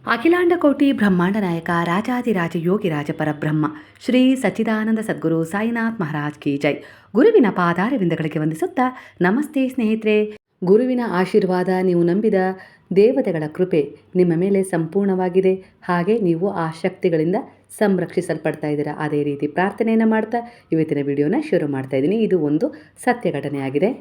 ಅಖಿಲಾಂಡ ಕೋಟಿ ಬ್ರಹ್ಮಾಂಡ ನಾಯಕ ರಾಜಾದಿರಾಜ ಯೋಗಿರಾಜ ಪರಬ್ರಹ್ಮ ಶ್ರೀ ಸಚ್ಚಿದಾನಂದ ಸದ್ಗುರು ಸಾಯಿನಾಥ್ ಮಹಾರಾಜ್ ಕಿ ಜೈ. ಗುರುವಿನ ಪಾದಾರವಿಂದಗಳಿಗೆ ವಂದಿಸುತ್ತಾ ನಮಸ್ತೆ ಸ್ನೇಹಿತರೆ. ಗುರುವಿನ ಆಶೀರ್ವಾದ, ನೀವು ನಂಬಿದ ದೇವತೆಗಳ ಕೃಪೆ ನಿಮ್ಮ ಮೇಲೆ ಸಂಪೂರ್ಣವಾಗಿದೆ. ಹಾಗೆ ನೀವು ಆ ಶಕ್ತಿಗಳಿಂದ ಸಂರಕ್ಷಿಸಲ್ಪಡ್ತಾ ಇದ್ದೀರಾ. ಅದೇ ರೀತಿ ಪ್ರಾರ್ಥನೆಯನ್ನು ಮಾಡ್ತಾ ಇವತ್ತಿನ ವಿಡಿಯೋನ ಶುರು ಮಾಡ್ತಾ ಇದ್ದೀನಿ. ಇದು ಒಂದು ಸತ್ಯ ಘಟನೆಯಾಗಿದೆ.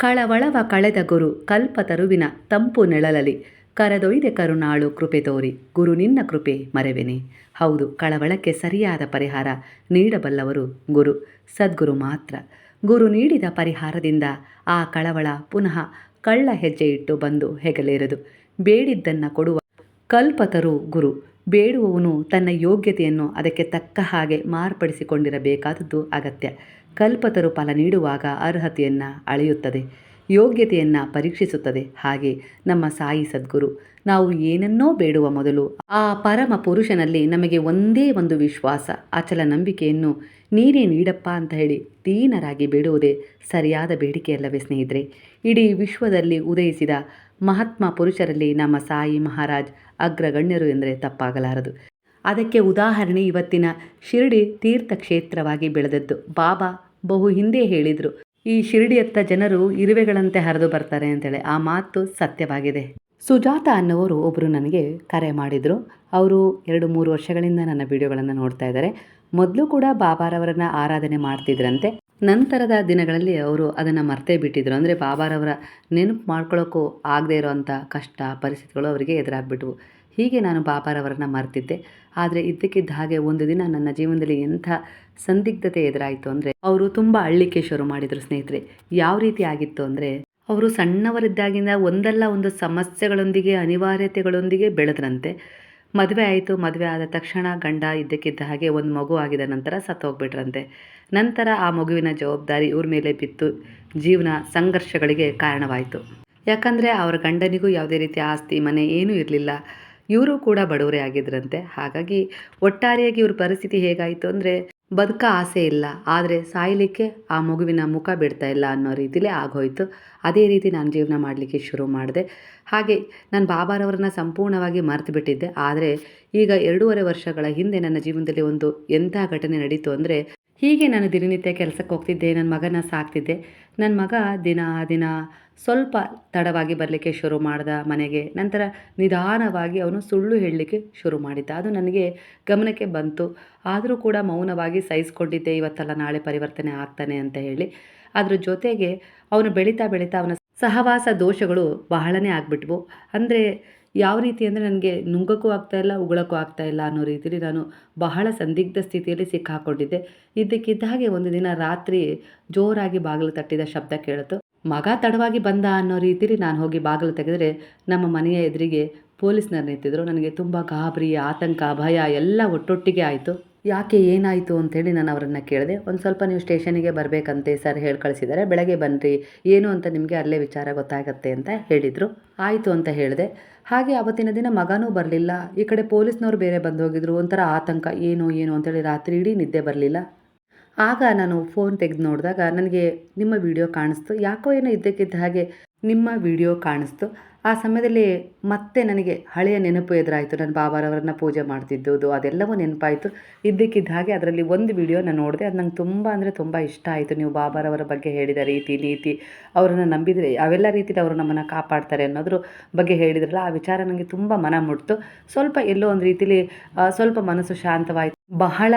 ಕಳವಳವ ಕಳೆದ ಗುರು ಕಲ್ಪತರುವಿನ ತಂಪು ನೆಳಲಲಿ ಕರೆದೊಯ್ದೆ ಕರುಣಾಳು ಕೃಪೆ ತೋರಿ ಗುರು ನಿನ್ನ ಕೃಪೆ ಮರೆವೆನೆ. ಹೌದು, ಕಳವಳಕ್ಕೆ ಸರಿಯಾದ ಪರಿಹಾರ ನೀಡಬಲ್ಲವರು ಗುರು, ಸದ್ಗುರು ಮಾತ್ರ. ಗುರು ನೀಡಿದ ಪರಿಹಾರದಿಂದ ಆ ಕಳವಳ ಪುನಃ ಕಳ್ಳ ಹೆಜ್ಜೆ ಇಟ್ಟು ಬಂದು ಹೆಗಲೇರದು. ಬೇಡಿದ್ದನ್ನು ಕೊಡುವ ಕಲ್ಪತರು ಗುರು. ಬೇಡುವವನು ತನ್ನ ಯೋಗ್ಯತೆಯನ್ನು ಅದಕ್ಕೆ ತಕ್ಕ ಹಾಗೆ ಮಾರ್ಪಡಿಸಿಕೊಂಡಿರಬೇಕಾದದ್ದು ಅಗತ್ಯ. ಕಲ್ಪತರು ಫಲ ನೀಡುವಾಗ ಅರ್ಹತೆಯನ್ನು ಅಳೆಯುತ್ತದೆ, ಯೋಗ್ಯತೆಯನ್ನು ಪರೀಕ್ಷಿಸುತ್ತದೆ. ಹಾಗೆ ನಮ್ಮ ಸಾಯಿ ಸದ್ಗುರು ನಾವು ಏನನ್ನೋ ಬೇಡುವ ಮೊದಲು ಆ ಪರಮ ಪುರುಷನಲ್ಲಿ ನಮಗೆ ಒಂದೇ ಒಂದು ವಿಶ್ವಾಸ, ಅಚಲ ನಂಬಿಕೆಯನ್ನು ನೀನೇ ನೀಡಪ್ಪ ಅಂತ ಹೇಳಿ ದೀನರಾಗಿ ಬೇಡುವುದೇ ಸರಿಯಾದ ಬೇಡಿಕೆಯಲ್ಲವೇ ಸ್ನೇಹಿತರೆ? ಇಡೀ ವಿಶ್ವದಲ್ಲಿ ಉದಯಿಸಿದ ಮಹಾತ್ಮ ಪುರುಷರಲ್ಲಿ ನಮ್ಮ ಸಾಯಿ ಮಹಾರಾಜ್ ಅಗ್ರಗಣ್ಯರು ಎಂದರೆ ತಪ್ಪಾಗಲಾರದು. ಅದಕ್ಕೆ ಉದಾಹರಣೆ ಇವತ್ತಿನ ಶಿರಡಿ ತೀರ್ಥಕ್ಷೇತ್ರವಾಗಿ ಬೆಳೆದದ್ದು. ಬಾಬಾ ಬಹು ಹಿಂದೆ ಹೇಳಿದರು, ಈ ಶಿರಡಿಯತ್ತ ಜನರು ಇರುವೆಗಳಂತೆ ಹರಿದು ಬರ್ತಾರೆ ಅಂತೇಳಿ. ಆ ಮಾತು ಸತ್ಯವಾಗಿದೆ. ಸುಜಾತ ಅನ್ನೋರು ಒಬ್ಬರು ನನಗೆ ಕರೆ ಮಾಡಿದರು. ಅವರು 2-3 ವರ್ಷಗಳಿಂದ ನನ್ನ ವಿಡಿಯೋಗಳನ್ನು ನೋಡ್ತಾ ಇದ್ದಾರೆ. ಮೊದಲು ಕೂಡ ಬಾಬಾರವರನ್ನ ಆರಾಧನೆ ಮಾಡ್ತಿದ್ರಂತೆ. ನಂತರದ ದಿನಗಳಲ್ಲಿ ಅವರು ಅದನ್ನು ಮರ್ತೇ ಬಿಟ್ಟಿದ್ರು. ಅಂದರೆ ಬಾಬಾರವರ ನೆನಪು ಮಾಡ್ಕೊಳ್ಳೋಕ್ಕೂ ಆಗದೆ ಇರೋವಂಥ ಕಷ್ಟ ಪರಿಸ್ಥಿತಿಗಳು ಅವರಿಗೆ ಎದುರಾಗ್ಬಿಟ್ವು. ಹೀಗೆ ನಾನು ಬಾಬಾರವರನ್ನ ಮರ್ತಿದ್ದೆ. ಆದರೆ ಇದ್ದಕ್ಕಿದ್ದ ಹಾಗೆ ಒಂದು ದಿನ ನನ್ನ ಜೀವನದಲ್ಲಿ ಎಂಥ ಸಂದಿಗ್ಧತೆ ಎದುರಾಯಿತು ಅಂದರೆ, ಅವರು ತುಂಬ ಅಳ್ಳಿಕೆ ಶುರು ಮಾಡಿದರು ಸ್ನೇಹಿತರೆ. ಯಾವ ರೀತಿ ಆಗಿತ್ತು ಅಂದರೆ, ಅವರು ಸಣ್ಣವರಿದ್ದಾಗಿಂದ ಒಂದಲ್ಲ ಒಂದು ಸಮಸ್ಯೆಗಳೊಂದಿಗೆ, ಅನಿವಾರ್ಯತೆಗಳೊಂದಿಗೆ ಬೆಳೆದ್ರಂತೆ. ಮದುವೆ ಆಯಿತು. ಮದುವೆ ಆದ ತಕ್ಷಣ ಗಂಡ ಇದ್ದಕ್ಕಿದ್ದ ಹಾಗೆ ಒಂದು ಮಗು ಆಗಿದ ನಂತರ ಸತ್ತೋಗ್ಬಿಟ್ರಂತೆ. ನಂತರ ಆ ಮಗುವಿನ ಜವಾಬ್ದಾರಿ ಇವ್ರ ಮೇಲೆ ಬಿತ್ತು. ಜೀವನ ಸಂಘರ್ಷಗಳಿಗೆ ಕಾರಣವಾಯಿತು. ಯಾಕಂದರೆ ಅವರ ಗಂಡನಿಗೂ ಯಾವುದೇ ರೀತಿಯ ಆಸ್ತಿ ಮನೆ ಏನೂ ಇರಲಿಲ್ಲ. ಇವರು ಕೂಡ ಬಡವರೇ ಆಗಿದ್ರಂತೆ. ಹಾಗಾಗಿ ಒಟ್ಟಾರೆಯಾಗಿ ಇವ್ರ ಪರಿಸ್ಥಿತಿ ಹೇಗಾಯಿತು ಅಂದರೆ, ಬದುಕ ಆಸೆ ಇಲ್ಲ, ಆದರೆ ಸಾಯಲಿಕ್ಕೆ ಆ ಮಗುವಿನ ಮುಖ ಬಿಡ್ತಾ ಇಲ್ಲ ಅನ್ನೋ ರೀತಿಲೇ ಆಗೋಯ್ತು. ಅದೇ ರೀತಿ ನಾನು ಜೀವನ ಮಾಡಲಿಕ್ಕೆ ಶುರು ಮಾಡಿದೆ. ಹಾಗೆ ನಾನು ಬಾಬಾರವರನ್ನ ಸಂಪೂರ್ಣವಾಗಿ ಮರೆತು ಬಿಟ್ಟಿದ್ದೆ. ಆದರೆ ಈಗ 2.5 ವರ್ಷಗಳ ಹಿಂದೆ ನನ್ನ ಜೀವನದಲ್ಲಿ ಒಂದು ಎಂಥ ಘಟನೆ ನಡೀತು ಅಂದರೆ, ಹೀಗೆ ನಾನು ದಿನನಿತ್ಯ ಕೆಲಸಕ್ಕೆ ಹೋಗ್ತಿದ್ದೆ, ನನ್ನ ಮಗನ ಸಾಕ್ತಿದ್ದೆ. ನನ್ನ ಮಗ ದಿನ ಸ್ವಲ್ಪ ತಡವಾಗಿ ಬರಲಿಕ್ಕೆ ಶುರು ಮಾಡ್ದ ಮನೆಗೆ. ನಂತರ ನಿಧಾನವಾಗಿ ಅವನು ಸುಳ್ಳು ಹೇಳಲಿಕ್ಕೆ ಶುರು ಮಾಡಿದ್ದ. ಅದು ನನಗೆ ಗಮನಕ್ಕೆ ಬಂತು. ಆದರೂ ಕೂಡ ಮೌನವಾಗಿ ಸಹಿಸ್ಕೊಂಡಿದ್ದೆ. ಇವತ್ತಲ್ಲ ನಾಳೆ ಪರಿವರ್ತನೆ ಆಗ್ತಾನೆ ಅಂತ ಹೇಳಿ. ಅದ್ರ ಜೊತೆಗೆ ಅವನು ಬೆಳೀತಾ ಅವನ ಸಹವಾಸ ದೋಷಗಳು ಬಹಳನೇ ಆಗಿಬಿಟ್ವು. ಅಂದರೆ ಯಾವ ರೀತಿ ಅಂದರೆ, ನನಗೆ ನುಂಗಕ್ಕೂ ಆಗ್ತಾಯಿಲ್ಲ, ಉಗುಳಕ್ಕೂ ಆಗ್ತಾಯಿಲ್ಲ ಅನ್ನೋ ರೀತಿಯಲ್ಲಿ ನಾನು ಬಹಳ ಸಂದಿಗ್ಧ ಸ್ಥಿತಿಯಲ್ಲಿ ಸಿಕ್ಕಾಕೊಂಡಿದ್ದೆ. ಇದ್ದಕ್ಕಿದ್ದ ಹಾಗೆ ಒಂದು ದಿನ ರಾತ್ರಿ ಜೋರಾಗಿ ಬಾಗಿಲು ತಟ್ಟಿದ ಶಬ್ದ ಕೇಳಿತು. ಮಗ ತಡವಾಗಿ ಬಂದ ಅನ್ನೋ ರೀತಿಯಲ್ಲಿ ನಾನು ಹೋಗಿ ಬಾಗಿಲು ತೆಗೆದರೆ ನಮ್ಮ ಮನೆಯ ಎದುರಿಗೆ ಪೊಲೀಸ್ನವ್ರು ನಿಂತಿದ್ರು. ನನಗೆ ತುಂಬ ಗಾಬರಿ, ಆತಂಕ, ಭಯ ಎಲ್ಲ ಒಟ್ಟೊಟ್ಟಿಗೆ ಆಯಿತು. ಯಾಕೆ, ಏನಾಯಿತು ಅಂಥೇಳಿ ನಾನು ಅವರನ್ನು ಕೇಳಿದೆ. ಒಂದು ಸ್ವಲ್ಪ ನೀವು ಸ್ಟೇಷನಿಗೆ ಬರಬೇಕಂತೆ ಸರ್, ಹೇಳಿ ಕಳಿಸಿದ್ದಾರೆ, ಬೆಳಗ್ಗೆ ಬನ್ನಿರಿ, ಏನು ಅಂತ ನಿಮಗೆ ಅಲ್ಲೇ ವಿಚಾರ ಗೊತ್ತಾಗತ್ತೆ ಅಂತ ಹೇಳಿದರು. ಆಯಿತು ಅಂತ ಹೇಳಿದೆ. ಹಾಗೆ ಅವತ್ತಿನ ದಿನ ಮಗನೂ ಬರಲಿಲ್ಲ. ಈ ಕಡೆ ಪೊಲೀಸ್ನವ್ರು ಬೇರೆ ಬಂದು ಹೋಗಿದ್ರು. ಒಂಥರ ಆತಂಕ, ಏನು ಅಂಥೇಳಿ ರಾತ್ರಿ ಇಡೀ ನಿದ್ದೆ ಬರಲಿಲ್ಲ. ಆಗ ನಾನು ಫೋನ್ ತೆಗೆದು ನೋಡಿದಾಗ ನನಗೆ ನಿಮ್ಮ ವಿಡಿಯೋ ಕಾಣಿಸ್ತು. ಯಾಕೋ ಏನೋ ಇದ್ದಕ್ಕಿದ್ದ ಹಾಗೆ ನಿಮ್ಮ ವಿಡಿಯೋ ಕಾಣಿಸ್ತು. ಆ ಸಮಯದಲ್ಲಿ ಮತ್ತೆ ನನಗೆ ಹಳೆಯ ನೆನಪು ಎದುರಾಯಿತು. ನಾನು ಬಾಬಾರವರನ್ನ ಪೂಜೆ ಮಾಡ್ತಿದ್ದುದು ಅದೆಲ್ಲವೂ ನೆನಪಾಯಿತು. ಇದ್ದಕ್ಕಿದ್ದ ಹಾಗೆ ಅದರಲ್ಲಿ ಒಂದು ವಿಡಿಯೋ ನಾನು ನೋಡಿದೆ. ಅದು ನಂಗೆ ತುಂಬ ಅಂದರೆ ತುಂಬ ಇಷ್ಟ ಆಯಿತು. ನೀವು ಬಾಬಾರವರ ಬಗ್ಗೆ ಹೇಳಿದ ರೀತಿ, ನೀತಿ, ಅವರನ್ನು ನಂಬಿದರೆ ಅವೆಲ್ಲ ರೀತಿಯಲ್ಲಿ ಅವರು ನಮ್ಮನ್ನು ಕಾಪಾಡ್ತಾರೆ ಅನ್ನೋದ್ರ ಬಗ್ಗೆ ಹೇಳಿದ್ರಲ್ಲ, ಆ ವಿಚಾರ ನನಗೆ ತುಂಬ ಮನ ಮುಟ್ತು. ಸ್ವಲ್ಪ ಎಲ್ಲೋ ಒಂದು ರೀತಿಯಲ್ಲಿ ಸ್ವಲ್ಪ ಮನಸ್ಸು ಶಾಂತವಾಯಿತು. ಬಹಳ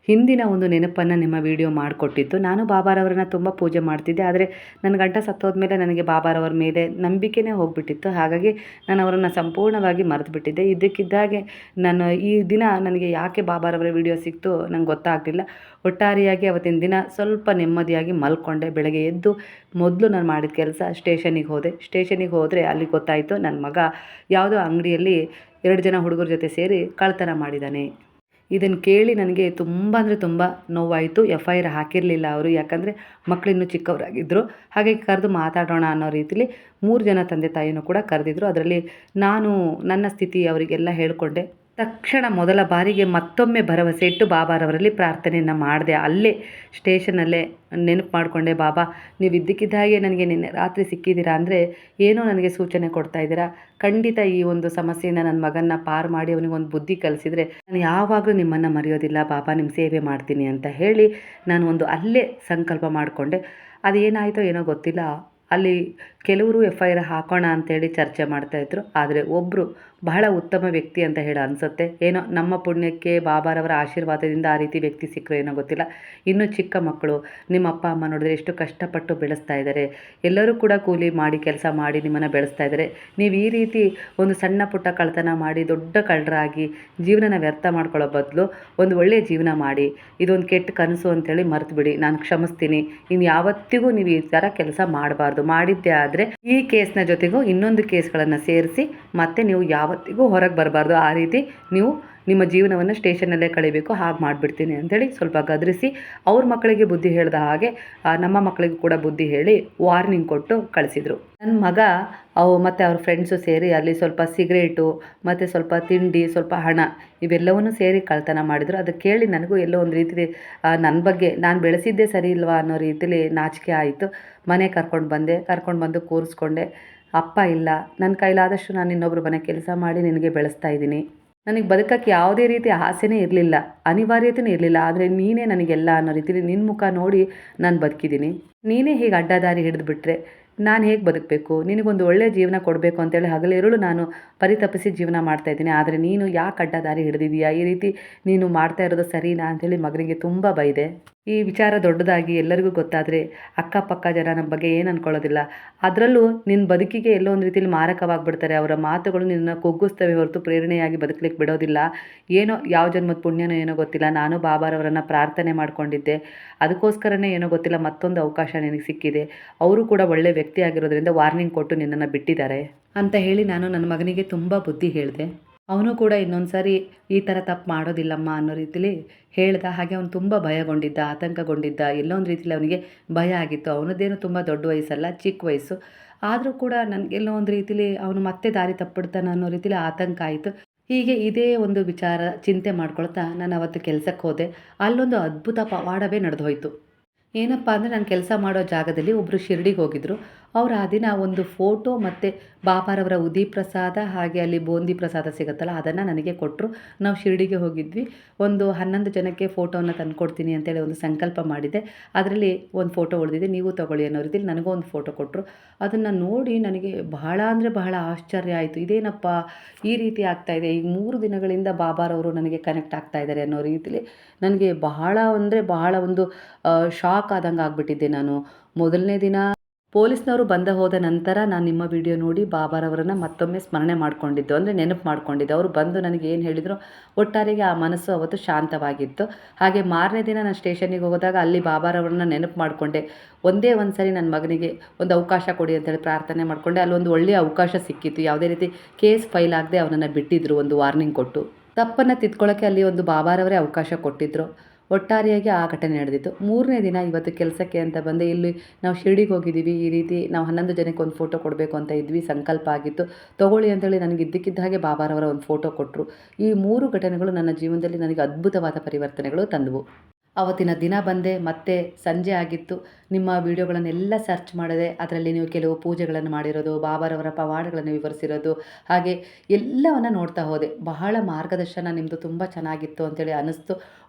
ಹಿಂದಿನ ಒಂದು ನೆನಪನ್ನು ನಿಮ್ಮ ವಿಡಿಯೋ ಮಾಡಿಕೊಟ್ಟಿತ್ತು. ನಾನು ಬಾಬಾರವರನ್ನ ತುಂಬ ಪೂಜೆ ಮಾಡ್ತಿದ್ದೆ. ಆದರೆ ನನ್ನ ಗಂಡ ಸತ್ತೋದ್ಮೇಲೆ ನನಗೆ ಬಾಬಾರವರ ಮೇಲೆ ನಂಬಿಕೆನೇ ಹೋಗಿಬಿಟ್ಟಿತ್ತು. ಹಾಗಾಗಿ ನಾನು ಅವರನ್ನು ಸಂಪೂರ್ಣವಾಗಿ ಮರೆತು ಬಿಟ್ಟಿದ್ದೆ. ಇದ್ದಕ್ಕಿದ್ದಾಗೆ ನಾನು ಈ ದಿನ ನನಗೆ ಯಾಕೆ ಬಾಬಾರವರ ವಿಡಿಯೋ ಸಿಕ್ತು ನಂಗೆ ಗೊತ್ತಾಗಲಿಲ್ಲ. ಒಟ್ಟಾರೆಯಾಗಿ ಅವತ್ತಿನ ದಿನ ಸ್ವಲ್ಪ ನೆಮ್ಮದಿಯಾಗಿ ಮಲ್ಕೊಂಡೆ. ಬೆಳಗ್ಗೆ ಎದ್ದು ಮೊದಲು ನಾನು ಮಾಡಿದ ಕೆಲಸ ಸ್ಟೇಷನಿಗೆ ಹೋದೆ. ಸ್ಟೇಷನಿಗೆ ಹೋದರೆ ಅಲ್ಲಿ ಗೊತ್ತಾಯಿತು, ನನ್ನ ಮಗ ಯಾವುದೋ ಅಂಗಡಿಯಲ್ಲಿ 2 ಜನ ಹುಡುಗರ ಜೊತೆ ಸೇರಿ ಕಳ್ಳತನ ಮಾಡಿದ್ದಾನೆ. ಇದನ್ನು ಕೇಳಿ ನನಗೆ ತುಂಬ ಅಂದರೆ ತುಂಬ ನೋವಾಯಿತು. FIR ಹಾಕಿರಲಿಲ್ಲ ಅವರು, ಯಾಕಂದರೆ ಮಕ್ಕಳಿನ್ನೂ ಚಿಕ್ಕವರಾಗಿದ್ದರು. ಹಾಗಾಗಿ ಕರೆದು ಮಾತಾಡೋಣ ಅನ್ನೋ ರೀತಿಲಿ 3 ಜನ ತಂದೆ ತಾಯಿನೂ ಕೂಡ ಕರೆದಿದ್ರು. ಅದರಲ್ಲಿ ನಾನು ನನ್ನ ಸ್ಥಿತಿ ಅವರಿಗೆಲ್ಲ ಹೇಳಿಕೊಂಡೆ. ತಕ್ಷಣ ಮೊದಲ ಬಾರಿಗೆ ಮತ್ತೊಮ್ಮೆ ಭರವಸೆ ಇಟ್ಟು ಬಾಬಾರವರಲ್ಲಿ ಪ್ರಾರ್ಥನೆಯನ್ನು ಮಾಡಿದೆ. ಅಲ್ಲೇ ಸ್ಟೇಷನಲ್ಲೇ ನೆನಪು ಮಾಡಿಕೊಂಡೆ, ಬಾಬಾ ನೀವು ಇದ್ದಕ್ಕಿದ್ದ ಹಾಗೆ ನನಗೆ ನಿನ್ನೆ ರಾತ್ರಿ ಸಿಕ್ಕಿದ್ದೀರಾ ಅಂದರೆ ಏನೋ ನನಗೆ ಸೂಚನೆ ಕೊಡ್ತಾ ಇದ್ದೀರಾ. ಖಂಡಿತ ಈ ಒಂದು ಸಮಸ್ಯೆಯಿಂದ ನನ್ನ ಮಗನ್ನ ಪಾರು ಮಾಡಿ ಅವನಿಗೊಂದು ಬುದ್ಧಿ ಕಲಿಸಿದರೆ ನಾನು ಯಾವಾಗಲೂ ನಿಮ್ಮನ್ನು ಮರೆಯೋದಿಲ್ಲ ಬಾಬಾ, ನಿಮ್ಮ ಸೇವೆ ಮಾಡ್ತೀನಿ ಅಂತ ಹೇಳಿ ನಾನು ಒಂದು ಅಲ್ಲೇ ಸಂಕಲ್ಪ ಮಾಡಿಕೊಂಡೆ. ಅದೇನಾಯಿತೋ ಏನೋ ಗೊತ್ತಿಲ್ಲ, ಅಲ್ಲಿ ಕೆಲವರು FIR ಹಾಕೋಣ ಅಂತೇಳಿ ಚರ್ಚೆ ಮಾಡ್ತಾಯಿದ್ರು. ಆದರೆ ಒಬ್ಬರು ಬಹಳ ಉತ್ತಮ ವ್ಯಕ್ತಿ ಅಂತ ಹೇಳಿ ಅನಿಸುತ್ತೆ. ಏನೋ ನಮ್ಮ ಪುಣ್ಯಕ್ಕೆ ಬಾಬಾರವರ ಆಶೀರ್ವಾದದಿಂದ ಆ ರೀತಿ ವ್ಯಕ್ತಿ ಸಿಕ್ಕರು ಏನೋ ಗೊತ್ತಿಲ್ಲ. ಇನ್ನೂ ಚಿಕ್ಕ ಮಕ್ಕಳು, ನಿಮ್ಮ ಅಪ್ಪ ಅಮ್ಮ ನೋಡಿದ್ರೆ ಎಷ್ಟು ಕಷ್ಟಪಟ್ಟು ಬೆಳೆಸ್ತಾ ಇದ್ದಾರೆ, ಎಲ್ಲರೂ ಕೂಡ ಕೂಲಿ ಮಾಡಿ ಕೆಲಸ ಮಾಡಿ ನಿಮ್ಮನ್ನು ಬೆಳೆಸ್ತಾ ಇದ್ದಾರೆ. ನೀವು ಈ ರೀತಿ ಒಂದು ಸಣ್ಣ ಪುಟ್ಟ ಕಳ್ತನ ಮಾಡಿ ದೊಡ್ಡ ಕಳ್ಳರಾಗಿ ಜೀವನನ ವ್ಯರ್ಥ ಮಾಡ್ಕೊಳ್ಳೋ ಬದಲು ಒಂದು ಒಳ್ಳೆಯ ಜೀವನ ಮಾಡಿ, ಇದೊಂದು ಕೆಟ್ಟ ಕನಸು ಅಂತೇಳಿ ಮರೆತು ಬಿಡಿ, ನಾನು ಕ್ಷಮಿಸ್ತೀನಿ. ಇನ್ನು ಯಾವತ್ತಿಗೂ ನೀವು ಈ ಥರ ಕೆಲಸ ಮಾಡಬಾರ್ದು. ಮಾಡಿದ್ದೇ ಆದರೆ ಈ ಕೇಸ್ನ ಜೊತೆಗೂ ಇನ್ನೊಂದು ಕೇಸ್ಗಳನ್ನು ಸೇರಿಸಿ ಮತ್ತೆ ನೀವು ಯಾವತ್ತಿಗೂ ಹೊರಗೆ ಬರಬಾರ್ದು. ಆ ರೀತಿ ನೀವು ನಿಮ್ಮ ಜೀವನವನ್ನು ಸ್ಟೇಷನಲ್ಲೇ ಕಳಿಬೇಕು, ಹಾಗೆ ಮಾಡಿಬಿಡ್ತೀನಿ ಅಂಥೇಳಿ ಸ್ವಲ್ಪ ಗದರಿಸಿ ಅವ್ರ ಮಕ್ಕಳಿಗೆ ಬುದ್ಧಿ ಹೇಳಿದ ಹಾಗೆ ನಮ್ಮ ಮಕ್ಕಳಿಗೂ ಕೂಡ ಬುದ್ಧಿ ಹೇಳಿ ವಾರ್ನಿಂಗ್ ಕೊಟ್ಟು ಕಳಿಸಿದರು. ನನ್ನ ಮಗ ಮತ್ತು ಅವ್ರ ಫ್ರೆಂಡ್ಸು ಸೇರಿ ಅಲ್ಲಿ ಸ್ವಲ್ಪ ಸಿಗರೇಟು ಮತ್ತು ಸ್ವಲ್ಪ ತಿಂಡಿ, ಸ್ವಲ್ಪ ಹಣ ಇವೆಲ್ಲವನ್ನೂ ಸೇರಿ ಕಳ್ತನ ಮಾಡಿದರು. ಅದು ಕೇಳಿ ನನಗೂ ಎಲ್ಲೋ ಒಂದು ರೀತಿಲಿ ನನ್ನ ಬಗ್ಗೆ ನಾನು ಬೆಳೆಸಿದ್ದೇ ಸರಿ ಇಲ್ವಾ ಅನ್ನೋ ರೀತಿಲಿ ನಾಚಿಕೆ ಆಯಿತು. ಮನೆ ಕರ್ಕೊಂಡು ಬಂದು ಕೂರಿಸ್ಕೊಂಡೆ. ಅಪ್ಪ ಇಲ್ಲ, ನನ್ನ ಕೈಲಾದಷ್ಟು ನಾನು ಇನ್ನೊಬ್ರ ಮನೆ ಕೆಲಸ ಮಾಡಿ ನಿನಗೆ ಬೆಳೆಸ್ತಾ ಇದ್ದೀನಿ. ನನಗೆ ಬದುಕಕ್ಕೆ ಯಾವುದೇ ರೀತಿ ಆಸೆನೇ ಇರಲಿಲ್ಲ, ಅನಿವಾರ್ಯತೆಯೂ ಇರಲಿಲ್ಲ. ಆದರೆ ನೀನೇ ನನಗೆಲ್ಲ ಅನ್ನೋ ರೀತಿಲಿ ನಿನ್ನ ಮುಖ ನೋಡಿ ನಾನು ಬದುಕಿದ್ದೀನಿ. ನೀನೇ ಹೀಗೆ ಅಡ್ಡದಾರಿ ಹಿಡಿದುಬಿಟ್ರೆ ನಾನು ಹೇಗೆ ಬದುಕಬೇಕು? ನಿನಗೊಂದು ಒಳ್ಳೆಯ ಜೀವನ ಕೊಡಬೇಕು ಅಂತೇಳಿ ಹಗಲಿರುಳು ನಾನು ಪರಿತಪಿಸಿ ಜೀವನ ಮಾಡ್ತಾಯಿದ್ದೀನಿ. ಆದರೆ ನೀನು ಯಾಕೆ ಅಡ್ಡದಾರಿ ಹಿಡಿದಿದೀಯಾ? ಈ ರೀತಿ ನೀನು ಮಾಡ್ತಾ ಇರೋದು ಸರಿನಾ ಅಂತೇಳಿ ಮಗನಿಗೆ ತುಂಬ ಬೈದೆ. ಈ ವಿಚಾರ ದೊಡ್ಡದಾಗಿ ಎಲ್ಲರಿಗೂ ಗೊತ್ತಾದರೆ ಅಕ್ಕಪಕ್ಕ ಜನ ನಮ್ಮ ಬಗ್ಗೆ ಏನು ಅಂದ್ಕೊಳ್ಳೋದಿಲ್ಲ. ಅದರಲ್ಲೂ ನಿನ್ನ ಬದುಕಿಗೆ ಎಲ್ಲೋ ಒಂದು ರೀತಿಯಲ್ಲಿ ಮಾರಕವಾಗಿಬಿಡ್ತಾರೆ. ಅವರ ಮಾತುಗಳು ನಿನ್ನ ಕುಗ್ಗಿಸ್ತವೆ ಹೊರತು ಪ್ರೇರಣೆಯಾಗಿ ಬದುಕಲಿಕ್ಕೆ ಬಿಡೋದಿಲ್ಲ. ಏನೋ ಯಾವ ಜನ್ಮದ ಪುಣ್ಯನೋ ಏನೋ ಗೊತ್ತಿಲ್ಲ, ನಾನು ಬಾಬಾರವರನ್ನು ಪ್ರಾರ್ಥನೆ ಮಾಡ್ಕೊಂಡಿದ್ದೆ, ಅದಕ್ಕೋಸ್ಕರನೇ ಏನೋ ಗೊತ್ತಿಲ್ಲ ಮತ್ತೊಂದು ಅವಕಾಶ ನಿನಗೆ ಸಿಕ್ಕಿದೆ. ಅವರು ಕೂಡ ಒಳ್ಳೆ ವ್ಯಕ್ತಿ ಆಗಿರೋದ್ರಿಂದ ವಾರ್ನಿಂಗ್ ಕೊಟ್ಟು ನಿನ್ನನ್ನು ಬಿಟ್ಟಿದ್ದಾರೆ ಅಂತ ಹೇಳಿ ನಾನು ನನ್ನ ಮಗನಿಗೆ ತುಂಬ ಬುದ್ಧಿ ಹೇಳಿದೆ. ಅವನು ಕೂಡ ಇನ್ನೊಂದು ಸಾರಿ ಈ ಥರ ತಪ್ಪು ಮಾಡೋದಿಲ್ಲಮ್ಮ ಅನ್ನೋ ರೀತಿಲಿ ಹೇಳ್ದ. ಹಾಗೆ ಅವನು ತುಂಬ ಭಯಗೊಂಡಿದ್ದ, ಆತಂಕಗೊಂಡಿದ್ದ. ಎಲ್ಲೋ ಒಂದು ರೀತಿಲಿ ಅವನಿಗೆ ಭಯ ಆಗಿತ್ತು. ಅವನದ್ದೇನು ತುಂಬ ದೊಡ್ಡ ವಯಸ್ಸಲ್ಲ, ಚಿಕ್ಕ ವಯಸ್ಸು. ಆದರೂ ಕೂಡ ನನಗೆಲ್ಲೋ ಒಂದು ರೀತಿಲಿ ಅವನು ಮತ್ತೆ ದಾರಿ ತಪ್ಪಿಡ್ತಾನೆ ಅನ್ನೋ ರೀತಿಲಿ ಆತಂಕ ಆಯಿತು. ಹೀಗೆ ಇದೇ ಒಂದು ವಿಚಾರ ಚಿಂತೆ ಮಾಡ್ಕೊಳ್ತಾ ನಾನು ಅವತ್ತು ಕೆಲಸಕ್ಕೆ ಹೋದೆ. ಅಲ್ಲೊಂದು ಅದ್ಭುತ ಪವಾಡವೇ ನಡೆದು ಹೋಯಿತು. ಏನಪ್ಪ ಅಂದರೆ ನಾನು ಕೆಲಸ ಮಾಡೋ ಜಾಗದಲ್ಲಿ ಒಬ್ಬರು ಶಿರ್ಡಿಗೆ ಹೋಗಿದ್ದರು. ಅವರು ಆ ದಿನ ಒಂದು ಫೋಟೋ ಮತ್ತು ಬಾಬಾರವರ ಉದಿ ಪ್ರಸಾದ ಹಾಗೆ ಅಲ್ಲಿ ಬೂಂದಿ ಪ್ರಸಾದ ಸಿಗುತ್ತಲ್ಲ ಅದನ್ನು ನನಗೆ ಕೊಟ್ಟರು. ನಾವು ಶಿರ್ಡಿಗೆ ಹೋಗಿದ್ವಿ. ಒಂದು 11 ಜನಕ್ಕೆ ಫೋಟೋವನ್ನು ತಂದುಕೊಡ್ತೀನಿ ಅಂತೇಳಿ ಒಂದು ಸಂಕಲ್ಪ ಮಾಡಿದ್ದೆ. ಅದರಲ್ಲಿ ಒಂದು ಫೋಟೋ ಉಳಿದಿದೆ, ನೀವು ತೊಗೊಳ್ಳಿ ಅನ್ನೋ ರೀತಿಲಿ ನನಗೂ ಒಂದು ಫೋಟೋ ಕೊಟ್ಟರು. ಅದನ್ನು ನೋಡಿ ನನಗೆ ಬಹಳ ಅಂದರೆ ಬಹಳ ಆಶ್ಚರ್ಯ ಆಯಿತು. ಇದೇನಪ್ಪ ಈ ರೀತಿ ಆಗ್ತಾಯಿದೆ, ಈಗ 3 ದಿನಗಳಿಂದ ಬಾಬಾರವರು ನನಗೆ ಕನೆಕ್ಟ್ ಆಗ್ತಾ ಇದ್ದಾರೆ ಅನ್ನೋ ರೀತಿಲಿ ನನಗೆ ಬಹಳ ಅಂದರೆ ಬಹಳ ಒಂದು ಶಾಕ್ ಆದಂಗೆ ಆಗಿಬಿಟ್ಟಿದ್ದೆ ನಾನು. ಮೊದಲನೇ ದಿನ ಪೊಲೀಸ್ನವರು ಹೋದ ನಂತರ ನಾನು ನಿಮ್ಮ ವಿಡಿಯೋ ನೋಡಿ ಬಾಬಾರವರನ್ನು ಮತ್ತೊಮ್ಮೆ ಸ್ಮರಣೆ ಮಾಡ್ಕೊಂಡಿದ್ದು, ಅಂದರೆ ನೆನಪು ಮಾಡ್ಕೊಂಡಿದ್ದು. ಅವರು ಬಂದು ನನಗೆ ಏನು ಹೇಳಿದ್ರು, ಒಟ್ಟಾರೆಗೆ ಆ ಮನಸ್ಸು ಅವತ್ತು ಶಾಂತವಾಗಿತ್ತು. ಹಾಗೆ ಮಾರನೇ ದಿನ ನಾನು ಸ್ಟೇಷನ್ನಿಗೆ ಹೋದಾಗ ಅಲ್ಲಿ ಬಾಬಾರವರನ್ನ ನೆನಪು ಮಾಡಿಕೊಂಡೆ. ಒಂದೇ ಒಂದು ಸರಿ ನನ್ನ ಮಗನಿಗೆ ಒಂದು ಅವಕಾಶ ಕೊಡಿ ಅಂತೇಳಿ ಪ್ರಾರ್ಥನೆ ಮಾಡಿಕೊಂಡೆ. ಅಲ್ಲೊಂದು ಒಳ್ಳೆಯ ಅವಕಾಶ ಸಿಕ್ಕಿತ್ತು. ಯಾವುದೇ ರೀತಿ ಕೇಸ್ ಫೈಲ್ ಆಗದೆ ಅವನನ್ನು ಬಿಟ್ಟಿದ್ದರು, ಒಂದು ವಾರ್ನಿಂಗ್ ಕೊಟ್ಟು. ತಪ್ಪನ್ನು ತಿದ್ಕೊಳ್ಳೋಕ್ಕೆ ಅಲ್ಲಿ ಒಂದು ಬಾಬಾರವರೇ ಅವಕಾಶ ಕೊಟ್ಟಿದ್ದರು. ಒಟ್ಟಾರೆಯಾಗಿ ಆ ಘಟನೆ ನಡೆದಿತ್ತು. 3ನೇ ದಿನ ಇವತ್ತು ಕೆಲಸಕ್ಕೆ ಅಂತ ಬಂದೆ. ಇಲ್ಲಿ ನಾವು ಶಿರ್ಡಿಗೆ ಹೋಗಿದ್ದೀವಿ. ಈ ರೀತಿ ನಾವು 11 ಜನಕ್ಕೆ ಒಂದು ಫೋಟೋ ಕೊಡಬೇಕು ಅಂತ ಇದ್ವಿ, ಸಂಕಲ್ಪ ಆಗಿತ್ತು. ತೊಗೊಳ್ಳಿ ಅಂತೇಳಿ ನನಗೆ ಇದ್ದಕ್ಕಿದ್ದ ಹಾಗೆ ಬಾಬಾರವರ ಒಂದು ಫೋಟೋ ಕೊಟ್ಟರು. ಈ 3 ಘಟನೆಗಳು ನನ್ನ ಜೀವನದಲ್ಲಿ ನನಗೆ ಅದ್ಭುತವಾದ ಪರಿವರ್ತನೆಗಳು ತಂದವು. ಆವತ್ತಿನ ದಿನ ಬಂದೆ, ಮತ್ತೆ ಸಂಜೆ ಆಗಿತ್ತು. ನಿಮ್ಮ ವಿಡಿಯೋಗಳನ್ನೆಲ್ಲ ಸರ್ಚ್ ಮಾಡಿದೆ. ಅದರಲ್ಲಿ ನೀವು ಕೆಲವು ಪೂಜೆಗಳನ್ನು ಮಾಡಿರೋದು, ಬಾಬಾರವರ ಪವಾಡಗಳನ್ನು ವಿವರಿಸಿರೋದು, ಹಾಗೆ ಎಲ್ಲವನ್ನು ನೋಡ್ತಾ ಹೋದೆ. ಬಹಳ ಮಾರ್ಗದರ್ಶನ ನಿಮ್ಮದು ತುಂಬ ಚೆನ್ನಾಗಿತ್ತು ಅಂತೇಳಿ ಅನ್ನಿಸ್ತು.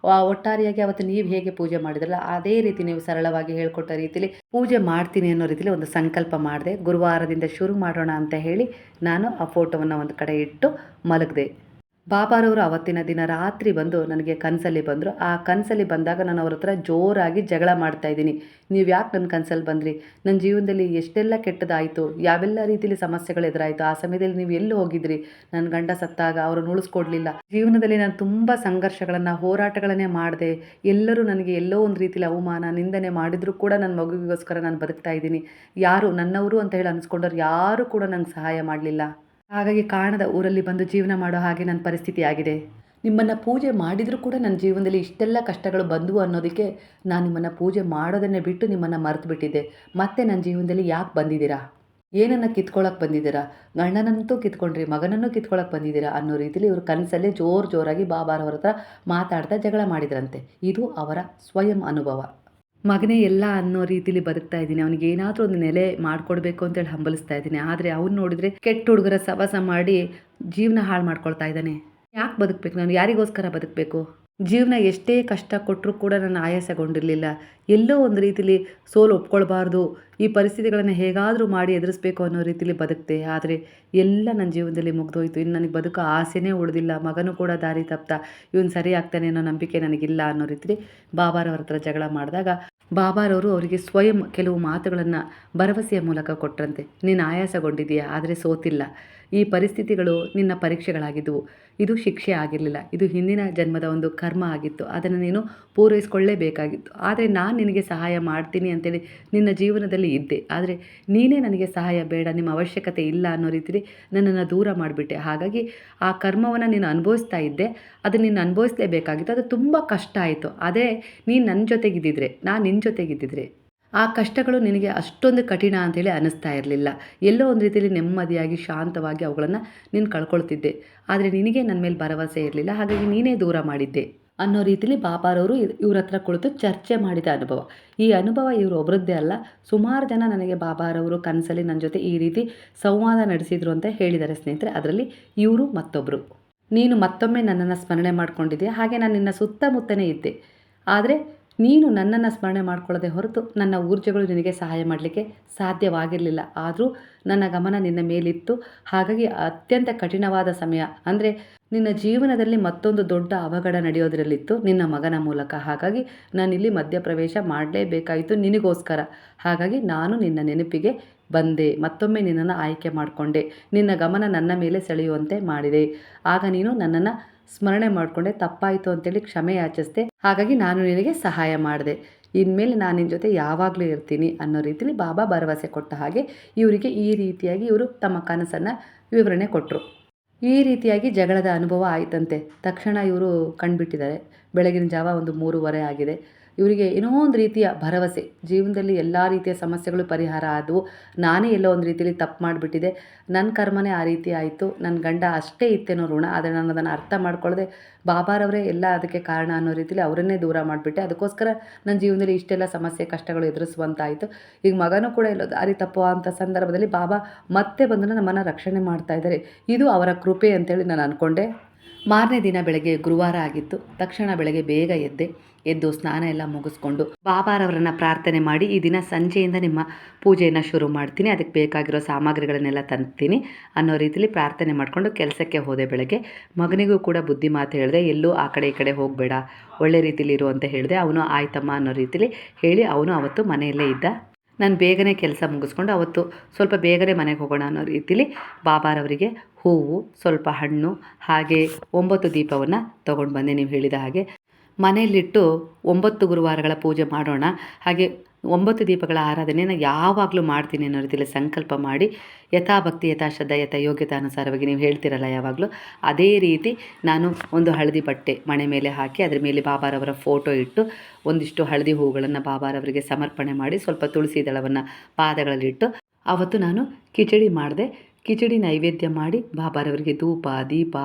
ಒಟ್ಟಾರೆಯಾಗಿ ಅವತ್ತು ನೀವು ಹೇಗೆ ಪೂಜೆ ಮಾಡಿದ್ರಲ್ಲ ಅದೇ ರೀತಿ ನೀವು ಸರಳವಾಗಿ ಹೇಳ್ಕೊಟ್ಟ ರೀತಿಲಿ ಪೂಜೆ ಮಾಡ್ತೀನಿ ಅನ್ನೋ ರೀತಿಲಿ ಒಂದು ಸಂಕಲ್ಪ ಮಾಡಿದೆ. ಗುರುವಾರದಿಂದ ಶುರು ಮಾಡೋಣ ಅಂತ ಹೇಳಿ ನಾನು ಆ ಫೋಟೋವನ್ನು ಒಂದು ಕಡೆ ಇಟ್ಟು ಮಲಗಿದೆ. ಬಾಬಾರವರು ಅವತ್ತಿನ ದಿನ ರಾತ್ರಿ ಬಂದು ನನಗೆ ಕನಸಲ್ಲಿ ಬಂದರು. ಆ ಕನಸಲ್ಲಿ ಬಂದಾಗ ನಾನು ಅವ್ರ ಹತ್ರ ಜೋರಾಗಿ ಜಗಳ ಮಾಡ್ತಾಯಿದ್ದೀನಿ. ನೀವು ಯಾಕೆ ನನ್ನ ಕನಸಲ್ಲಿ ಬಂದ್ರಿ? ನನ್ನ ಜೀವನದಲ್ಲಿ ಎಷ್ಟೆಲ್ಲ ಕೆಟ್ಟದಾಯಿತು, ಯಾವೆಲ್ಲ ರೀತಿಯಲ್ಲಿ ಸಮಸ್ಯೆಗಳು ಎದುರಾಯಿತು, ಆ ಸಮಯದಲ್ಲಿ ನೀವು ಎಲ್ಲಿ ಹೋಗಿದ್ರಿ? ನನ್ನ ಗಂಡ ಸತ್ತಾಗ ಅವ್ರನ್ನ ಉಳಿಸ್ಕೊಡ್ಲಿಲ್ಲ. ಜೀವನದಲ್ಲಿ ನಾನು ತುಂಬ ಸಂಘರ್ಷಗಳನ್ನು, ಹೋರಾಟಗಳನ್ನೇ ಮಾಡಿದೆ. ಎಲ್ಲರೂ ನನಗೆ ಎಲ್ಲೋ ಒಂದು ರೀತಿಯಲ್ಲಿ ಅವಮಾನ, ನಿಂದನೆ ಮಾಡಿದರೂ ಕೂಡ ನನ್ನ ಮಗುವಿಗೋಸ್ಕರ ನಾನು ಬದುಕ್ತಾ ಇದ್ದೀನಿ. ಯಾರು ನನ್ನವರು ಅಂತ ಹೇಳಿ ಅನ್ಸ್ಕೊಂಡವ್ರು ಯಾರೂ ಕೂಡ ನಂಗೆ ಸಹಾಯ ಮಾಡಲಿಲ್ಲ. ಹಾಗಾಗಿ ಕಾಣದ ಊರಲ್ಲಿ ಬಂದು ಜೀವನ ಮಾಡೋ ಹಾಗೆ ನನ್ನ ಪರಿಸ್ಥಿತಿ ಆಗಿದೆ. ನಿಮ್ಮನ್ನು ಪೂಜೆ ಮಾಡಿದರೂ ಕೂಡ ನನ್ನ ಜೀವನದಲ್ಲಿ ಇಷ್ಟೆಲ್ಲ ಕಷ್ಟಗಳು ಬಂದವು ಅನ್ನೋದಕ್ಕೆ ನಾನು ನಿಮ್ಮನ್ನು ಪೂಜೆ ಮಾಡೋದನ್ನೇ ಬಿಟ್ಟು ನಿಮ್ಮನ್ನು ಮರೆತು ಬಿಟ್ಟಿದ್ದೆ. ಮತ್ತೆ ನನ್ನ ಜೀವನದಲ್ಲಿ ಯಾಕೆ ಬಂದಿದ್ದೀರಾ? ಏನನ್ನು ಕಿತ್ಕೊಳ್ಳೋಕೆ ಬಂದಿದ್ದೀರಾ, ಗಂಡನಂತೂ ಕಿತ್ಕೊಂಡ್ರಿ, ಮಗನನ್ನು ಕಿತ್ಕೊಳ್ಳೋಕೆ ಬಂದಿದ್ದೀರಾ ಅನ್ನೋ ರೀತಿಲಿ ಇವರು ಕನಸಲ್ಲೇ ಜೋರಾಗಿ ಬಾಬಾರವ್ರ ಹತ್ರ ಮಾತಾಡ್ತಾ ಜಗಳ ಮಾಡಿದ್ರಂತೆ. ಇದು ಅವರ ಸ್ವಯಂ ಅನುಭವ. ಮಗನೇ ಎಲ್ಲ ಅನ್ನೋ ರೀತಿಲಿ ಬದುಕ್ತಾ ಇದ್ದೀನಿ, ಅವನಿಗೆ ಏನಾದರೂ ಒಂದು ನೆಲೆ ಮಾಡಿಕೊಡ್ಬೇಕು ಅಂತೇಳಿ ಹಂಬಲಿಸ್ತಾ ಇದ್ದೀನಿ. ಆದರೆ ಅವ್ನು ನೋಡಿದರೆ ಕೆಟ್ಟ ಹುಡುಗರ ಸವಾಸ ಮಾಡಿ ಜೀವನ ಹಾಳು ಮಾಡ್ಕೊಳ್ತಾ ಇದ್ದಾನೆ. ಯಾಕೆ ಬದುಕಬೇಕು, ನಾನು ಯಾರಿಗೋಸ್ಕರ ಬದುಕಬೇಕು? ಜೀವನ ಎಷ್ಟೇ ಕಷ್ಟ ಕೊಟ್ಟರೂ ಕೂಡ ನಾನು ಆಯಾಸಗೊಂಡಿರಲಿಲ್ಲ. ಎಲ್ಲೋ ಒಂದು ರೀತಿಲಿ ಸೋಲು ಒಪ್ಕೊಳ್ಬಾರ್ದು, ಈ ಪರಿಸ್ಥಿತಿಗಳನ್ನು ಹೇಗಾದರೂ ಮಾಡಿ ಎದುರಿಸ್ಬೇಕು ಅನ್ನೋ ರೀತಿಲಿ ಬದುಕ್ತೆ. ಆದರೆ ಎಲ್ಲ ನನ್ನ ಜೀವನದಲ್ಲಿ ಮುಗ್ದೋಯ್ತು. ಇನ್ನು ನನಗೆ ಬದುಕೋ ಆಸೆನೇ ಉಳಿದಿಲ್ಲ. ಮಗನೂ ಕೂಡ ದಾರಿ ತಪ್ತ, ಇವನು ಸರಿ ಆಗ್ತಾನೆ ಅನ್ನೋ ನಂಬಿಕೆ ನನಗಿಲ್ಲ ಅನ್ನೋ ರೀತಿಲಿ ಬಾಬಾರವ್ರ ಹತ್ರ ಜಗಳ ಮಾಡಿದಾಗ ಬಾಬಾರವರು ಅವರಿಗೆ ಸ್ವಯಂ ಕೆಲವು ಮಾತುಗಳನ್ನು ಭರವಸೆಯ ಮೂಲಕ ಕೊಟ್ಟರಂತೆ. ನೀನು ಆಯಾಸಗೊಂಡಿದೆಯಾ, ಆದರೆ ಸೋತಿಲ್ಲ. ಈ ಪರಿಸ್ಥಿತಿಗಳು ನಿನ್ನ ಪರೀಕ್ಷೆಗಳಾಗಿದ್ದವು. ಇದು ಶಿಕ್ಷೆ ಆಗಿರಲಿಲ್ಲ, ಇದು ಹಿಂದಿನ ಜನ್ಮದ ಒಂದು ಕರ್ಮ ಆಗಿತ್ತು. ಅದನ್ನು ನೀನು ಪೂರೈಸ್ಕೊಳ್ಳೇಬೇಕಾಗಿತ್ತು. ಆದರೆ ನಾನು ನಿನಗೆ ಸಹಾಯ ಮಾಡ್ತೀನಿ ಅಂತೇಳಿ ನಿನ್ನ ಜೀವನದಲ್ಲಿ ಇದ್ದೆ. ಆದರೆ ನೀನೇ ನನಗೆ ಸಹಾಯ ಬೇಡ, ನಿಮ್ಮ ಅವಶ್ಯಕತೆ ಇಲ್ಲ ಅನ್ನೋ ರೀತಿಲಿ ನನ್ನನ್ನು ದೂರ ಮಾಡಿಬಿಟ್ಟೆ. ಹಾಗಾಗಿ ಆ ಕರ್ಮವನ್ನು ನೀನು ಅನುಭವಿಸ್ತಾ ಇದ್ದೆ, ಅದು ನೀನು ಅನುಭವಿಸಲೇಬೇಕಾಗಿತ್ತು. ಅದು ತುಂಬ ಕಷ್ಟ ಆಯಿತು. ಅದೇ ನೀನು ನನ್ನ ಜೊತೆಗಿದ್ದಿದ್ರೆ, ನಾನು ನಿನ್ನ ಜೊತೆಗಿದ್ದಿದ್ರೆ ಆ ಕಷ್ಟಗಳು ನಿನಗೆ ಅಷ್ಟೊಂದು ಕಠಿಣ ಅಂಥೇಳಿ ಅನ್ನಿಸ್ತಾ ಇರಲಿಲ್ಲ. ಎಲ್ಲೋ ಒಂದು ರೀತಿಯಲ್ಲಿ ನೆಮ್ಮದಿಯಾಗಿ ಶಾಂತವಾಗಿ ಅವುಗಳನ್ನು ನೀನು ಕಳ್ಕೊಳ್ತಿದ್ದೆ. ಆದರೆ ನಿನಗೆ ನನ್ನ ಮೇಲೆ ಭರವಸೆ ಇರಲಿಲ್ಲ, ಹಾಗಾಗಿ ನೀನೇ ದೂರ ಮಾಡಿದ್ದೆ ಅನ್ನೋ ರೀತಿಲಿ ಬಾಬಾರವರು ಇವ್ರ ಹತ್ರ ಕುಳಿತು ಚರ್ಚೆ ಮಾಡಿದ ಅನುಭವ. ಈ ಅನುಭವ ಇವರು ಒಬ್ಬರದ್ದೇ ಅಲ್ಲ, ಸುಮಾರು ಜನ ನನಗೆ ಬಾಬಾರವರು ಕನಸಲ್ಲಿ ನನ್ನ ಜೊತೆ ಈ ರೀತಿ ಸಂವಾದ ನಡೆಸಿದರು ಅಂತ ಹೇಳಿದ್ದಾರೆ ಸ್ನೇಹಿತರೆ. ಅದರಲ್ಲಿ ಇವರು ಮತ್ತೊಬ್ಬರು. ನೀನು ಮತ್ತೊಮ್ಮೆ ನನ್ನನ್ನು ಸ್ಮರಣೆ ಮಾಡ್ಕೊಂಡಿದ್ದೆ, ಹಾಗೆ ನಾನು ನಿನ್ನ ಸುತ್ತಮುತ್ತನೇ ಇದ್ದೆ. ಆದರೆ ನೀನು ನನ್ನನ್ನು ಸ್ಮರಣೆ ಮಾಡ್ಕೊಳ್ಳದೆ ಹೊರತು ನನ್ನ ಊರ್ಜೆಗಳು ನಿನಗೆ ಸಹಾಯ ಮಾಡಲಿಕ್ಕೆ ಸಾಧ್ಯವಾಗಿರಲಿಲ್ಲ. ಆದರೂ ನನ್ನ ಗಮನ ನಿನ್ನ ಮೇಲಿತ್ತು. ಹಾಗಾಗಿ ಅತ್ಯಂತ ಕಠಿಣವಾದ ಸಮಯ ಅಂದರೆ ನಿನ್ನ ಜೀವನದಲ್ಲಿ ಮತ್ತೊಂದು ದೊಡ್ಡ ಅವಘಡ ನಡೆಯೋದರಲ್ಲಿತ್ತು ನಿನ್ನ ಮಗನ ಮೂಲಕ. ಹಾಗಾಗಿ ನಾನಿಲ್ಲಿ ಮಧ್ಯಪ್ರವೇಶ ಮಾಡಲೇಬೇಕಾಯಿತು ನಿನಗೋಸ್ಕರ. ಹಾಗಾಗಿ ನಾನು ನಿನ್ನ ನೆನಪಿಗೆ ಬಂದೆ, ಮತ್ತೊಮ್ಮೆ ನಿನ್ನನ್ನು ಆಯ್ಕೆ ಮಾಡಿಕೊಂಡೆ, ನಿನ್ನ ಗಮನ ನನ್ನ ಮೇಲೆ ಸೆಳೆಯುವಂತೆ ಮಾಡಿದೆ. ಆಗ ನೀನು ನನ್ನನ್ನು ಸ್ಮರಣೆ ಮಾಡಿಕೊಂಡೆ, ತಪ್ಪಾಯಿತು ಅಂತೇಳಿ ಕ್ಷಮೆ ಯಾಚಿಸ್ದೆ. ಹಾಗಾಗಿ ನಾನು ನಿನಗೆ ಸಹಾಯ ಮಾಡಿದೆ. ಇನ್ಮೇಲೆ ನಾನು ನಿನ್ನ ಜೊತೆ ಯಾವಾಗಲೂ ಇರ್ತೀನಿ ಅನ್ನೋ ರೀತಿಲಿ ಬಾಬಾ ಭರವಸೆ ಕೊಟ್ಟ ಹಾಗೆ ಇವರಿಗೆ ಈ ರೀತಿಯಾಗಿ ಇವರು ತಮ್ಮ ಕನಸನ್ನು ವಿವರಣೆ ಕೊಟ್ಟರು. ಈ ರೀತಿಯಾಗಿ ಜಗಳದ ಅನುಭವ ಆಯಿತಂತೆ. ತಕ್ಷಣ ಇವರು ಕಂಡುಬಿಟ್ಟಿದ್ದಾರೆ. ಬೆಳಗಿನ ಜಾವ ಒಂದು 3:30 ಆಗಿದೆ. ಇವರಿಗೆ ಏನೋ ಒಂದು ರೀತಿಯ ಭರವಸೆ, ಜೀವನದಲ್ಲಿ ಎಲ್ಲ ರೀತಿಯ ಸಮಸ್ಯೆಗಳು ಪರಿಹಾರ ಆದವು. ನಾನೇ ಎಲ್ಲೋ ಒಂದು ರೀತಿಯಲ್ಲಿ ತಪ್ಪು ಮಾಡಿಬಿಟ್ಟಿದೆ, ನನ್ನ ಕರ್ಮನೇ ಆ ರೀತಿ ಆಯಿತು, ನನ್ನ ಗಂಡ ಅಷ್ಟೇ ಇತ್ತೇನೋ ಋಣ, ಆದರೆ ನಾನು ಅದನ್ನು ಅರ್ಥ ಮಾಡ್ಕೊಳ್ಳದೆ ಬಾಬಾರವರೇ ಎಲ್ಲ ಅದಕ್ಕೆ ಕಾರಣ ಅನ್ನೋ ರೀತಿಯಲ್ಲಿ ಅವರನ್ನೇ ದೂರ ಮಾಡಿಬಿಟ್ಟೆ. ಅದಕ್ಕೋಸ್ಕರ ನನ್ನ ಜೀವನದಲ್ಲಿ ಇಷ್ಟೆಲ್ಲ ಸಮಸ್ಯೆ ಕಷ್ಟಗಳು ಎದುರಿಸುವಂತಾಯಿತು. ಈಗ ಮಗನೂ ಕೂಡ ಎಲ್ಲೋ ದಾರಿ ತಪ್ಪುವಂಥ ಸಂದರ್ಭದಲ್ಲಿ ಬಾಬಾ ಮತ್ತೆ ಬಂದು ನಮ್ಮನ್ನು ರಕ್ಷಣೆ ಮಾಡ್ತಾ ಇದ್ದಾರೆ. ಇದು ಅವರ ಕೃಪೆ ಅಂತೇಳಿ ನಾನು ಅಂದ್ಕೊಂಡೆ. ಮಾರನೇ ದಿನ ಬೆಳಗ್ಗೆ ಗುರುವಾರ ಆಗಿತ್ತು. ತಕ್ಷಣ ಬೆಳಗ್ಗೆ ಬೇಗ ಎದ್ದು ಸ್ನಾನ ಎಲ್ಲ ಮುಗಿಸ್ಕೊಂಡು ಬಾಬಾರವರನ್ನು ಪ್ರಾರ್ಥನೆ ಮಾಡಿ, ಈ ದಿನ ಸಂಜೆಯಿಂದ ನಿಮ್ಮ ಪೂಜೆಯನ್ನು ಶುರು ಮಾಡ್ತೀನಿ, ಅದಕ್ಕೆ ಬೇಕಾಗಿರೋ ಸಾಮಗ್ರಿಗಳನ್ನೆಲ್ಲ ತಂತೀನಿ ಅನ್ನೋ ರೀತಿಲಿ ಪ್ರಾರ್ಥನೆ ಮಾಡಿಕೊಂಡು ಕೆಲಸಕ್ಕೆ ಹೋದೆ. ಬೆಳಗ್ಗೆ ಮಗನಿಗೂ ಕೂಡ ಬುದ್ಧಿ ಮಾತು ಹೇಳಿದೆ, ಎಲ್ಲೂ ಆ ಕಡೆ ಈ ಕಡೆ ಹೋಗಬೇಡ, ಒಳ್ಳೆ ರೀತಿಲಿ ಇರು ಅಂತ ಹೇಳಿದೆ. ಅವನು ಆಯ್ತಮ್ಮ ಅನ್ನೋ ರೀತಿಲಿ ಹೇಳಿ ಅವನು ಅವತ್ತು ಮನೆಯಲ್ಲೇ ಇದ್ದ. ನಾನು ಬೇಗನೆ ಕೆಲಸ ಮುಗಿಸ್ಕೊಂಡು ಅವತ್ತು ಸ್ವಲ್ಪ ಬೇಗನೆ ಮನೆಗೆ ಹೋಗೋಣ ಅನ್ನೋ ರೀತಿಲಿ ಬಾಬಾರವರಿಗೆ ಹೂವು, ಸ್ವಲ್ಪ ಹಣ್ಣು, ಹಾಗೆ 9 ದೀಪವನ್ನು ತೊಗೊಂಡು ಬಂದೆ. ನೀವು ಹೇಳಿದ ಹಾಗೆ ಮನೆಯಲ್ಲಿಟ್ಟು 9 ಗುರುವಾರಗಳ ಪೂಜೆ ಮಾಡೋಣ, ಹಾಗೆ 9 ದೀಪಗಳ ಆರಾಧನೆಯನ್ನು ಯಾವಾಗಲೂ ಮಾಡ್ತೀನಿ ಅನ್ನೋ ರೀತಿಯಲ್ಲಿ ಸಂಕಲ್ಪ ಮಾಡಿ, ಯಥಾಭಕ್ತಿ ಯಥಾಶ್ರದ್ಧಾ ಯಥಾ ಯೋಗ್ಯತಾನುಸಾರವಾಗಿ ನೀವು ಹೇಳ್ತಿರಲ್ಲ ಯಾವಾಗಲೂ, ಅದೇ ರೀತಿ ನಾನು ಒಂದು ಹಳದಿ ಬಟ್ಟೆ ಮಣೆ ಮೇಲೆ ಹಾಕಿ ಅದರ ಮೇಲೆ ಬಾಬಾರವರ ಫೋಟೋ ಇಟ್ಟು ಒಂದಿಷ್ಟು ಹಳದಿ ಹೂಗಳನ್ನು ಬಾಬಾರವರಿಗೆ ಸಮರ್ಪಣೆ ಮಾಡಿ, ಸ್ವಲ್ಪ ತುಳಸಿ ದಳವನ್ನು ಪಾದಗಳಲ್ಲಿಟ್ಟು ಅವತ್ತು ನಾನು ಕಿಚಡಿ ಮಾಡಿದೆ. ಕಿಚಡಿ ನೈವೇದ್ಯ ಮಾಡಿ ಬಾಬಾರವರಿಗೆ ಧೂಪ ದೀಪ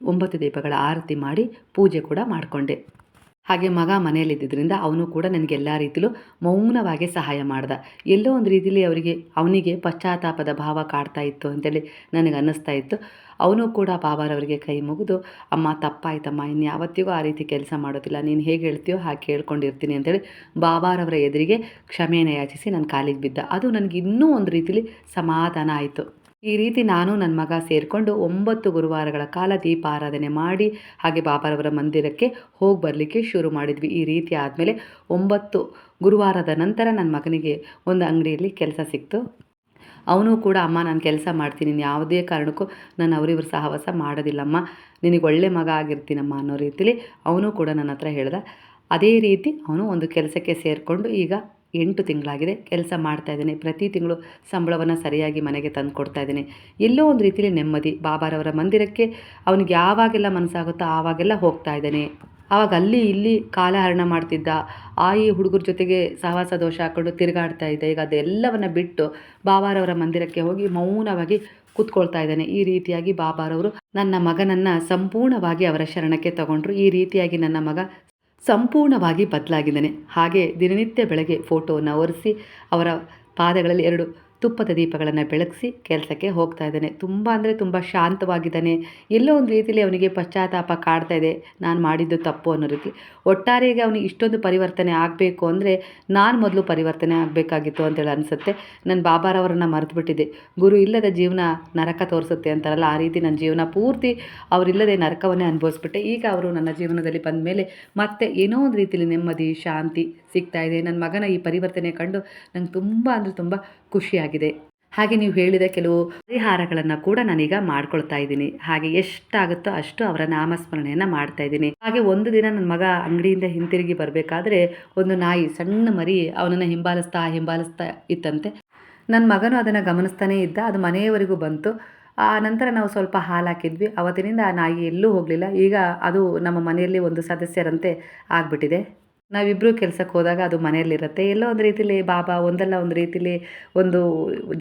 9 ದೀಪಗಳ ಆರತಿ ಮಾಡಿ ಪೂಜೆ ಕೂಡ ಮಾಡಿಕೊಂಡೆ. ಹಾಗೆ ಮಗ ಮನೆಯಲ್ಲಿದ್ದರಿಂದ ಅವನು ಕೂಡ ನನಗೆ ಎಲ್ಲ ರೀತಿಲೂ ಮೌನವಾಗಿ ಸಹಾಯ ಮಾಡ್ದ. ಎಲ್ಲೋ ಒಂದು ರೀತಿಯಲ್ಲಿ ಅವನಿಗೆ ಪಶ್ಚಾತ್ತಾಪದ ಭಾವ ಕಾಡ್ತಾ ಇತ್ತು ಅಂತೇಳಿ ನನಗೆ ಅನ್ನಿಸ್ತಾ ಇತ್ತು. ಅವನು ಕೂಡ ಬಾಬಾರವರಿಗೆ ಕೈ ಮುಗಿದು, ಅಮ್ಮ ತಪ್ಪಾಯ್ತಮ್ಮ, ಇನ್ಯಾವತ್ತಿಗೂ ಆ ರೀತಿ ಕೆಲಸ ಮಾಡೋದಿಲ್ಲ, ನೀನು ಹೇಗೆ ಹೇಳ್ತೀಯೋ ಹಾಗೆ ಕೇಳ್ಕೊಂಡಿರ್ತೀನಿ ಅಂತೇಳಿ ಬಾಬಾರವರ ಎದುರಿಗೆ ಕ್ಷಮೆಯನ್ನು ಯಾಚಿಸಿ ನನ್ನ ಕಾಲಿಗೆ ಬಿದ್ದ. ಅದು ನನಗೆ ಇನ್ನೂ ಒಂದು ರೀತಿಲಿ ಸಮಾಧಾನ ಆಯಿತು. ಈ ರೀತಿ ನಾನು ನನ್ನ ಮಗ ಸೇರಿಕೊಂಡು 9 ಗುರುವಾರಗಳ ಕಾಲ ದೀಪ ಆರಾಧನೆ ಮಾಡಿ ಹಾಗೆ ಬಾಬಾರವರ ಮಂದಿರಕ್ಕೆ ಹೋಗಿ ಬರಲಿಕ್ಕೆ ಶುರು ಮಾಡಿದ್ವಿ. ಈ ರೀತಿ ಆದಮೇಲೆ 9 ಗುರುವಾರದ ನಂತರ ನನ್ನ ಮಗನಿಗೆ ಒಂದು ಅಂಗಡಿಯಲ್ಲಿ ಕೆಲಸ ಸಿಕ್ತು. ಅವನು ಕೂಡ, ಅಮ್ಮ ನಾನು ಕೆಲಸ ಮಾಡ್ತೀನಿ, ನೀನು ಯಾವುದೇ ಕಾರಣಕ್ಕೂ ನಾನು ಅವರಿವ್ರ ಸಹವಾಸ ಮಾಡೋದಿಲ್ಲಮ್ಮ, ನಿನಗೆ ಒಳ್ಳೆ ಮಗ ಆಗಿರ್ತೀನಮ್ಮ ಅನ್ನೋ ರೀತಿಲಿ ಅವನು ಕೂಡ ನನ್ನ ಹತ್ರ ಹೇಳ್ದ. ಅದೇ ರೀತಿ ಅವನು ಒಂದು ಕೆಲಸಕ್ಕೆ ಸೇರಿಕೊಂಡು ಈಗ 8 ತಿಂಗಳಾಗಿದೆ, ಕೆಲಸ ಮಾಡ್ತಾಯಿದ್ದೇನೆ. ಪ್ರತಿ ತಿಂಗಳು ಸಂಬಳವನ್ನು ಸರಿಯಾಗಿ ಮನೆಗೆ ತಂದು ಕೊಡ್ತಾಯಿದ್ದೇನೆ. ಎಲ್ಲೋ ಒಂದು ರೀತಿಯಲ್ಲಿ ನೆಮ್ಮದಿ. ಬಾಬಾರವರ ಮಂದಿರಕ್ಕೆ ಅವನಿಗೆ ಯಾವಾಗೆಲ್ಲ ಮನಸ್ಸಾಗುತ್ತೋ ಆವಾಗೆಲ್ಲ ಹೋಗ್ತಾ ಇದ್ದಾನೆ. ಆವಾಗ ಅಲ್ಲಿ ಇಲ್ಲಿ ಕಾಲಹರಣ ಮಾಡ್ತಿದ್ದ. ಈ ಹುಡುಗರ ಜೊತೆಗೆ ಸಹವಾಸ ದೋಷ ಹಾಕ್ಕೊಂಡು ತಿರುಗಾಡ್ತಾ ಇದ್ದ. ಈಗ ಅದೆಲ್ಲವನ್ನು ಬಿಟ್ಟು ಬಾಬಾರವರ ಮಂದಿರಕ್ಕೆ ಹೋಗಿ ಮೌನವಾಗಿ ಕೂತ್ಕೊಳ್ತಾ ಇದ್ದಾನೆ. ಈ ರೀತಿಯಾಗಿ ಬಾಬಾರವರು ನನ್ನ ಮಗನನ್ನು ಸಂಪೂರ್ಣವಾಗಿ ಅವರ ಶರಣಕ್ಕೆ ತಗೊಂಡ್ರು. ಈ ರೀತಿಯಾಗಿ ನನ್ನ ಮಗ ಸಂಪೂರ್ಣವಾಗಿ ಬದಲಾಗಿದ್ದಾನೆ. ಹಾಗೆ ದಿನನಿತ್ಯ ಬೆಳಗ್ಗೆ ಫೋಟೋವನ್ನು ಒರೆಸಿ ಅವರ ಪಾದಗಳಲ್ಲಿ 2 ತುಪ್ಪದ ದೀಪಗಳನ್ನು ಬೆಳಗಿಸಿ ಕೆಲಸಕ್ಕೆ ಹೋಗ್ತಾ ಇದ್ದಾನೆ. ತುಂಬ ಅಂದರೆ ತುಂಬ ಶಾಂತವಾಗಿದ್ದಾನೆ. ಎಲ್ಲೋ ಒಂದು ರೀತಿಯಲ್ಲಿ ಅವನಿಗೆ ಪಶ್ಚಾತ್ತಾಪ ಕಾಡ್ತಾ ಇದೆ, ನಾನು ಮಾಡಿದ್ದು ತಪ್ಪು ಅನ್ನೋ ರೀತಿ. ಒಟ್ಟಾರೆಯಾಗಿ ಅವನಿಗೆ ಇಷ್ಟೊಂದು ಪರಿವರ್ತನೆ ಆಗಬೇಕು ಅಂದರೆ ನಾನು ಮೊದಲು ಪರಿವರ್ತನೆ ಆಗಬೇಕಾಗಿತ್ತು ಅಂತೇಳಿ ಅನಿಸುತ್ತೆ. ನನ್ನ ಬಾಬಾರವರನ್ನು ಮರೆತುಬಿಟ್ಟಿದ್ದೆ. ಗುರು ಇಲ್ಲದ ಜೀವನ ನರಕ ತೋರಿಸುತ್ತೆ ಅಂತಾರಲ್ಲ, ಆ ರೀತಿ ನನ್ನ ಜೀವನ ಪೂರ್ತಿ ಅವರಿಲ್ಲದೆ ನರಕವನ್ನೇ ಅನುಭವಿಸ್ಬಿಟ್ಟೆ. ಈಗ ಅವರು ನನ್ನ ಜೀವನದಲ್ಲಿ ಬಂದ ಮೇಲೆ ಮತ್ತೆ ಏನೋ ಒಂದು ರೀತಿಯಲ್ಲಿ ನೆಮ್ಮದಿ ಶಾಂತಿ ಸಿಗ್ತಾ ಇದೆ. ನನ್ನ ಮಗನ ಈ ಪರಿವರ್ತನೆ ಕಂಡು ನಂಗೆ ತುಂಬ ಅಂದರೆ ತುಂಬ ಖುಷಿಯಾಗಿದೆ. ಹಾಗೆ ನೀವು ಹೇಳಿದ ಕೆಲವು ಪರಿಹಾರಗಳನ್ನು ಕೂಡ ನಾನೀಗ ಮಾಡ್ಕೊಳ್ತಾ ಇದ್ದೀನಿ. ಹಾಗೆ ಎಷ್ಟಾಗುತ್ತೋ ಅಷ್ಟು ಅವರ ನಾಮಸ್ಮರಣೆಯನ್ನು ಮಾಡ್ತಾ ಇದ್ದೀನಿ. ಹಾಗೆ ಒಂದು ದಿನ ನನ್ನ ಮಗ ಅಂಗಡಿಯಿಂದ ಹಿಂತಿರುಗಿ ಬರಬೇಕಾದ್ರೆ ಒಂದು ನಾಯಿ ಸಣ್ಣ ಮರಿ ಅವನನ್ನು ಹಿಂಬಾಲಿಸ್ತಾ ಇತ್ತಂತೆ. ನನ್ನ ಮಗನು ಅದನ್ನು ಗಮನಿಸ್ತಾನೇ ಇದ್ದ. ಅದು ಮನೆಯವರೆಗೂ ಬಂತು. ಆ ನಂತರ ನಾವು ಸ್ವಲ್ಪ ಹಾಲು ಹಾಕಿದ್ವಿ. ಅವತ್ತಿನಿಂದ ಆ ನಾಯಿ ಎಲ್ಲೂ ಹೋಗಲಿಲ್ಲ. ಈಗ ಅದು ನಮ್ಮ ಮನೆಯಲ್ಲಿ ಒಂದು ಸದಸ್ಯರಂತೆ ಆಗಿಬಿಟ್ಟಿದೆ. ನಾವಿಬ್ಬರು ಕೆಲಸಕ್ಕೆ ಹೋದಾಗ ಅದು ಮನೆಯಲ್ಲಿರುತ್ತೆ. ಎಲ್ಲೋ ಒಂದು ರೀತಿಲಿ ಬಾಬಾ ಒಂದಲ್ಲ ಒಂದು ರೀತಿಲಿ ಒಂದು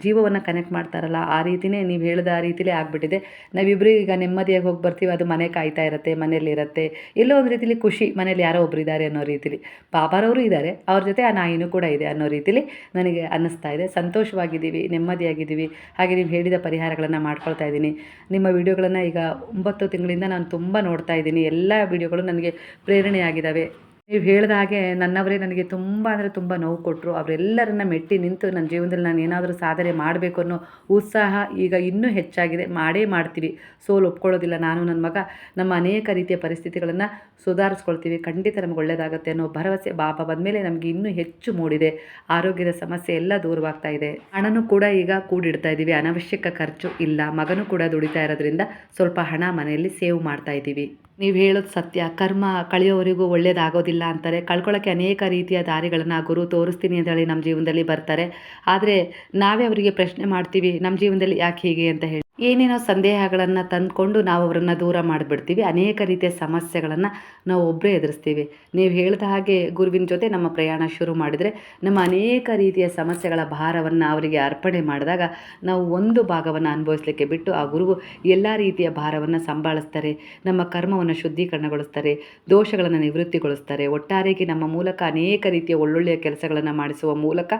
ಜೀವವನ್ನು ಕನೆಕ್ಟ್ ಮಾಡ್ತಾರಲ್ಲ, ಆ ರೀತಿಯೇ ನೀವು ಹೇಳಿದ ಆ ರೀತಿಲೇ ಆಗಿಬಿಟ್ಟಿದೆ. ನಾವಿಬ್ಬರು ಈಗ ನೆಮ್ಮದಿಯಾಗಿ ಹೋಗಿ ಬರ್ತೀವಿ, ಅದು ಮನೆ ಕಾಯ್ತಾ ಇರುತ್ತೆ, ಮನೆಯಲ್ಲಿರುತ್ತೆ. ಎಲ್ಲೋ ಒಂದು ರೀತಿಲಿ ಖುಷಿ, ಮನೇಲಿ ಯಾರೋ ಒಬ್ರು ಇದ್ದಾರೆ ಅನ್ನೋ ರೀತಿಲಿ. ಬಾಬಾರವರು ಇದ್ದಾರೆ, ಅವ್ರ ಜೊತೆ ಆ ನಾಯಿನೂ ಕೂಡ ಇದೆ ಅನ್ನೋ ರೀತಿಲಿ ನನಗೆ ಅನ್ನಿಸ್ತಾ ಇದೆ. ಸಂತೋಷವಾಗಿದ್ದೀವಿ, ನೆಮ್ಮದಿಯಾಗಿದ್ದೀವಿ. ಹಾಗೆ ನೀವು ಹೇಳಿದ ಪರಿಹಾರಗಳನ್ನು ಮಾಡ್ಕೊಳ್ತಾ ಇದ್ದೀನಿ. ನಿಮ್ಮ ವಿಡಿಯೋಗಳನ್ನು ಈಗ 9 ತಿಂಗಳಿಂದ ನಾನು ತುಂಬ ನೋಡ್ತಾ ಇದ್ದೀನಿ. ಎಲ್ಲ ವಿಡಿಯೋಗಳು ನನಗೆ ಪ್ರೇರಣೆಯಾಗಿದ್ದಾವೆ. ನೀವು ಹೇಳಿದ ಹಾಗೆ ನನ್ನವರೇ ನನಗೆ ತುಂಬ ಅಂದರೆ ತುಂಬ ನೋವು ಕೊಟ್ಟರು. ಅವರೆಲ್ಲರನ್ನ ಮೆಟ್ಟಿ ನಿಂತು ನನ್ನ ಜೀವನದಲ್ಲಿ ನಾನು ಏನಾದರೂ ಸಾಧನೆ ಮಾಡಬೇಕು ಅನ್ನೋ ಉತ್ಸಾಹ ಈಗ ಇನ್ನೂ ಹೆಚ್ಚಾಗಿದೆ. ಮಾಡೇ ಮಾಡ್ತೀವಿ, ಸೋಲು ಒಪ್ಕೊಳ್ಳೋದಿಲ್ಲ. ನಾನು ನನ್ನ ಮಗ ನಮ್ಮ ಅನೇಕ ರೀತಿಯ ಪರಿಸ್ಥಿತಿಗಳನ್ನು ಸುಧಾರಿಸ್ಕೊಳ್ತೀವಿ. ಖಂಡಿತ ನಮಗೆ ಒಳ್ಳೆಯದಾಗುತ್ತೆ ಅನ್ನೋ ಭರವಸೆ ಬಾಬಾ ಬಂದಮೇಲೆ ನಮಗೆ ಇನ್ನೂ ಹೆಚ್ಚು ಮೂಡಿದೆ. ಆರೋಗ್ಯದ ಸಮಸ್ಯೆ ಎಲ್ಲ ದೂರವಾಗ್ತಾ ಇದೆ. ಹಣನೂ ಕೂಡ ಈಗ ಕೂಡಿಡ್ತಾ ಇದ್ದೀವಿ. ಅನವಶ್ಯಕ ಖರ್ಚು ಇಲ್ಲ. ಮಗನೂ ಕೂಡ ದುಡಿತಾ ಇರೋದ್ರಿಂದ ಸ್ವಲ್ಪ ಹಣ ಮನೆಯಲ್ಲಿ ಸೇವ್ ಮಾಡ್ತಾ ಇದ್ದೀವಿ. ನೀವು ಹೇಳೋದು ಸತ್ಯ. ಕರ್ಮ ಕಳೆಯೋವರೆಗೂ ಒಳ್ಳೆಯದಾಗೋದಿಲ್ಲ ಅಂತಾರೆ. ಕಳ್ಕೊಳ್ಳೋಕ್ಕೆ ಅನೇಕ ರೀತಿಯ ದಾರಿಗಳನ್ನು ಗುರು ತೋರಿಸ್ತೀನಿ ಅಂತೇಳಿ ನಮ್ಮ ಜೀವನದಲ್ಲಿ ಬರ್ತಾರೆ. ಆದರೆ ನಾವೇ ಅವರಿಗೆ ಪ್ರಶ್ನೆ ಮಾಡ್ತೀವಿ, ನಮ್ಮ ಜೀವನದಲ್ಲಿ ಯಾಕೆ ಹೀಗೆ ಅಂತ ಹೇಳಿ ಏನೇನೋ ಸಂದೇಹಗಳನ್ನು ತಂದುಕೊಂಡು ನಾವು ಅವರನ್ನು ದೂರ ಮಾಡಿಬಿಡ್ತೀವಿ. ಅನೇಕ ರೀತಿಯ ಸಮಸ್ಯೆಗಳನ್ನು ನಾವು ಒಬ್ಬರೇ ಎದುರಿಸ್ತೀವಿ. ನೀವು ಹೇಳಿದ ಹಾಗೆ ಗುರುವಿನ ಜೊತೆ ನಮ್ಮ ಪ್ರಯಾಣ ಶುರು ಮಾಡಿದರೆ ನಮ್ಮ ಅನೇಕ ರೀತಿಯ ಸಮಸ್ಯೆಗಳ ಭಾರವನ್ನು ಅವರಿಗೆ ಅರ್ಪಣೆ ಮಾಡಿದಾಗ ನಾವು ಒಂದು ಭಾಗವನ್ನು ಅನುಭವಿಸಲಿಕ್ಕೆ ಬಿಟ್ಟು ಆ ಗುರುವು ಎಲ್ಲ ರೀತಿಯ ಭಾರವನ್ನು ಸಂಭಾಳಿಸ್ತಾರೆ. ನಮ್ಮ ಕರ್ಮವನ್ನು ಶುದ್ಧೀಕರಣಗೊಳಿಸ್ತಾರೆ, ದೋಷಗಳನ್ನು ನಿವೃತ್ತಿಗೊಳಿಸ್ತಾರೆ. ಒಟ್ಟಾರೆಯಾಗಿ ನಮ್ಮ ಮೂಲಕ ಅನೇಕ ರೀತಿಯ ಒಳ್ಳೊಳ್ಳೆಯ ಕೆಲಸಗಳನ್ನು ಮಾಡಿಸುವ ಮೂಲಕ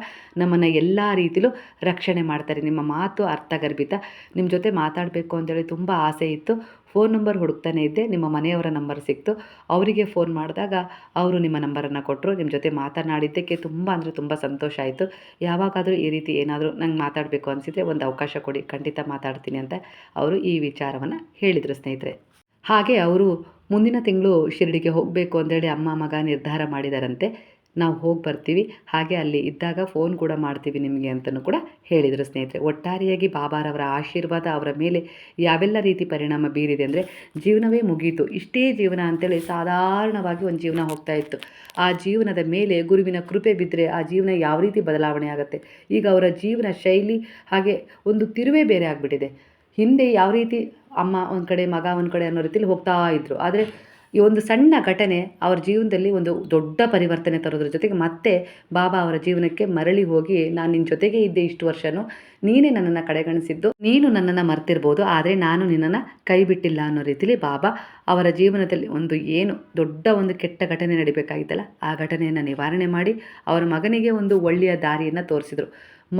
ನಮ್ಮನ್ನು ಎಲ್ಲ ರೀತಿಯಲ್ಲೂ ರಕ್ಷಣೆ ಮಾಡ್ತಾರೆ. ನಿಮ್ಮ ಮಾತು ಅರ್ಥಗರ್ಭಿತ. ನಿಮ್ಮ ಜೊತೆ ಮಾತಾಡಬೇಕು ಅಂತೇಳಿ ತುಂಬ ಆಸೆ ಇತ್ತು. ಫೋನ್ ನಂಬರ್ ಹುಡುಕ್ತಾನೆ ಇದ್ದೆ. ನಿಮ್ಮ ಮನೆಯವರ ನಂಬರ್ ಸಿಕ್ತು. ಅವರಿಗೆ ಫೋನ್ ಮಾಡಿದಾಗ ಅವರು ನಿಮ್ಮ ನಂಬರನ್ನು ಕೊಟ್ಟರು. ನಿಮ್ಮ ಜೊತೆ ಮಾತನಾಡಿದ್ದಕ್ಕೆ ತುಂಬ ಅಂದರೆ ತುಂಬ ಸಂತೋಷ ಆಯಿತು. ಯಾವಾಗಾದರೂ ಈ ರೀತಿ ಏನಾದರೂ ನಂಗೆ ಮಾತಾಡಬೇಕು ಅನಿಸಿದರೆ ಒಂದು ಅವಕಾಶ ಕೊಡಿ, ಖಂಡಿತ ಮಾತಾಡ್ತೀನಿ ಅಂತ ಅವರು ಈ ವಿಚಾರವನ್ನು ಹೇಳಿದರು ಸ್ನೇಹಿತರೆ. ಹಾಗೆ ಅವರು ಮುಂದಿನ ತಿಂಗಳು ಶಿರಡಿಗೆ ಹೋಗಬೇಕು ಅಂತೇಳಿ ಅಮ್ಮ ಮಗ ನಿರ್ಧಾರ ಮಾಡಿದಾರಂತೆ. ನಾವು ಹೋಗಿ ಬರ್ತೀವಿ, ಹಾಗೆ ಅಲ್ಲಿ ಇದ್ದಾಗ ಫೋನ್ ಕೂಡ ಮಾಡ್ತೀವಿ ನಿಮಗೆ ಅಂತಲೂ ಕೂಡ ಹೇಳಿದರು ಸ್ನೇಹಿತರೆ. ಒಟ್ಟಾರೆಯಾಗಿ ಬಾಬಾರವರ ಆಶೀರ್ವಾದ ಅವರ ಮೇಲೆ ಯಾವೆಲ್ಲ ರೀತಿ ಪರಿಣಾಮ ಬೀರಿದೆ ಅಂದರೆ ಜೀವನವೇ ಮುಗೀತು. ಇಷ್ಟೇ ಜೀವನ ಅಂತೇಳಿ ಸಾಧಾರಣವಾಗಿ ಒಂದು ಜೀವನ ಹೋಗ್ತಾ ಇತ್ತು. ಆ ಜೀವನದ ಮೇಲೆ ಗುರುವಿನ ಕೃಪೆ ಬಿದ್ದರೆ ಆ ಜೀವನ ಯಾವ ರೀತಿ ಬದಲಾವಣೆ ಆಗುತ್ತೆ. ಈಗ ಅವರ ಜೀವನ ಶೈಲಿ ಹಾಗೆ ಒಂದು ತಿರುವೇ ಬೇರೆ ಆಗಿಬಿಟ್ಟಿದೆ. ಹಿಂದೆ ಯಾವ ರೀತಿ ಅಮ್ಮ ಒಂದು ಕಡೆ ಮಗ ಒಂದು ಕಡೆ ಅನ್ನೋ ರೀತಿಯಲ್ಲಿ ಹೋಗ್ತಾ ಇದ್ದರು. ಆದರೆ ಈ ಒಂದು ಸಣ್ಣ ಘಟನೆ ಅವ್ರ ಜೀವನದಲ್ಲಿ ಒಂದು ದೊಡ್ಡ ಪರಿವರ್ತನೆ ತರೋದ್ರ ಜೊತೆಗೆ ಮತ್ತೆ ಬಾಬಾ ಅವರ ಜೀವನಕ್ಕೆ ಮರಳಿ ಹೋಗಿ, ನಾನು ನಿನ್ನ ಜೊತೆಗೆ ಇದ್ದೆ ಇಷ್ಟು ವರ್ಷವೂ, ನೀನೇ ನನ್ನನ್ನು ಕಡೆಗಣಿಸಿದ್ದು, ನೀನು ನನ್ನನ್ನು ಮರ್ತಿರ್ಬೋದು, ಆದರೆ ನಾನು ನಿನ್ನನ್ನು ಕೈ ಬಿಟ್ಟಿಲ್ಲ ಅನ್ನೋ ರೀತಿಲಿ ಬಾಬಾ ಅವರ ಜೀವನದಲ್ಲಿ ಒಂದು ಏನು ದೊಡ್ಡ ಒಂದು ಕೆಟ್ಟ ಘಟನೆ ನಡಿಬೇಕಾಗಿತ್ತಲ್ಲ, ಆ ಘಟನೆಯನ್ನು ನಿವಾರಣೆ ಮಾಡಿ ಅವರ ಮಗನಿಗೆ ಒಂದು ಒಳ್ಳೆಯ ದಾರಿಯನ್ನು ತೋರಿಸಿದರು.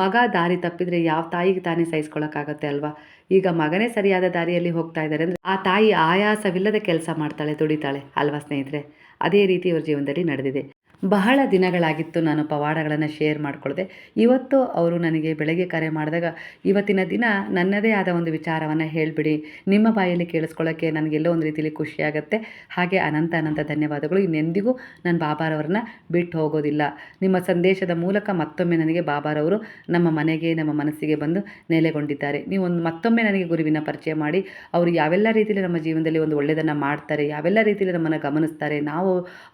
ಮಗ ದಾರಿ ತಪ್ಪಿದರೆ ಯಾವ ತಾಯಿಗೆ ತಾನೇ ಸಹಿಸ್ಕೊಳ್ಳೋಕ್ಕಾಗತ್ತೆ ಅಲ್ವಾ. ಈಗ ಮಗನೇ ಸರಿಯಾದ ದಾರಿಯಲ್ಲಿ ಹೋಗ್ತಾ ಇದ್ದಾರೆ ಅಂದರೆ ಆ ತಾಯಿ ಆಯಾಸವಿಲ್ಲದೆ ಕೆಲಸ ಮಾಡ್ತಾಳೆ, ದುಡಿತಾಳೆ ಅಲ್ವಾ ಸ್ನೇಹಿತರೆ. ಅದೇ ರೀತಿ ಇವ್ರ ಜೀವನದಲ್ಲಿ ನಡೆದಿದೆ. ಬಹಳ ದಿನಗಳಾಗಿತ್ತು ನಾನು ಪವಾಡಗಳನ್ನು ಶೇರ್ ಮಾಡಿಕೊಳ್ದೆ. ಇವತ್ತು ಅವರು ನನಗೆ ಬೆಳಗ್ಗೆ ಕರೆ ಮಾಡಿದಾಗ, ಇವತ್ತಿನ ದಿನ ನನ್ನದೇ ಆದ ಒಂದು ವಿಚಾರವನ್ನು ಹೇಳಿಬಿಡಿ, ನಿಮ್ಮ ಬಾಯಲ್ಲಿ ಕೇಳಿಸ್ಕೊಳ್ಳೋಕ್ಕೆ ನನಗೆಲ್ಲೋ ಒಂದು ರೀತಿಯಲ್ಲಿ ಖುಷಿಯಾಗತ್ತೆ. ಹಾಗೆ ಅನಂತ ಅನಂತ ಧನ್ಯವಾದಗಳು. ಇನ್ನೆಂದಿಗೂ ನಾನು ಬಾಬಾರವ್ರನ್ನ ಬಿಟ್ಟು ಹೋಗೋದಿಲ್ಲ. ನಿಮ್ಮ ಸಂದೇಶದ ಮೂಲಕ ಮತ್ತೊಮ್ಮೆ ನನಗೆ ಬಾಬಾರವರು ನಮ್ಮ ಮನೆಗೆ, ನಮ್ಮ ಮನಸ್ಸಿಗೆ ಬಂದು ನೆಲೆಗೊಂಡಿದ್ದಾರೆ. ನೀವು ಮತ್ತೊಮ್ಮೆ ನನಗೆ ಗುರುವಿನ ಪರಿಚಯ ಮಾಡಿ, ಅವರು ಯಾವೆಲ್ಲ ರೀತಿಯಲ್ಲಿ ನಮ್ಮ ಜೀವನದಲ್ಲಿ ಒಂದು ಒಳ್ಳೆಯದನ್ನು ಮಾಡ್ತಾರೆ, ಯಾವೆಲ್ಲ ರೀತಿಯಲ್ಲಿ ನಮ್ಮನ್ನು ಗಮನಿಸ್ತಾರೆ, ನಾವು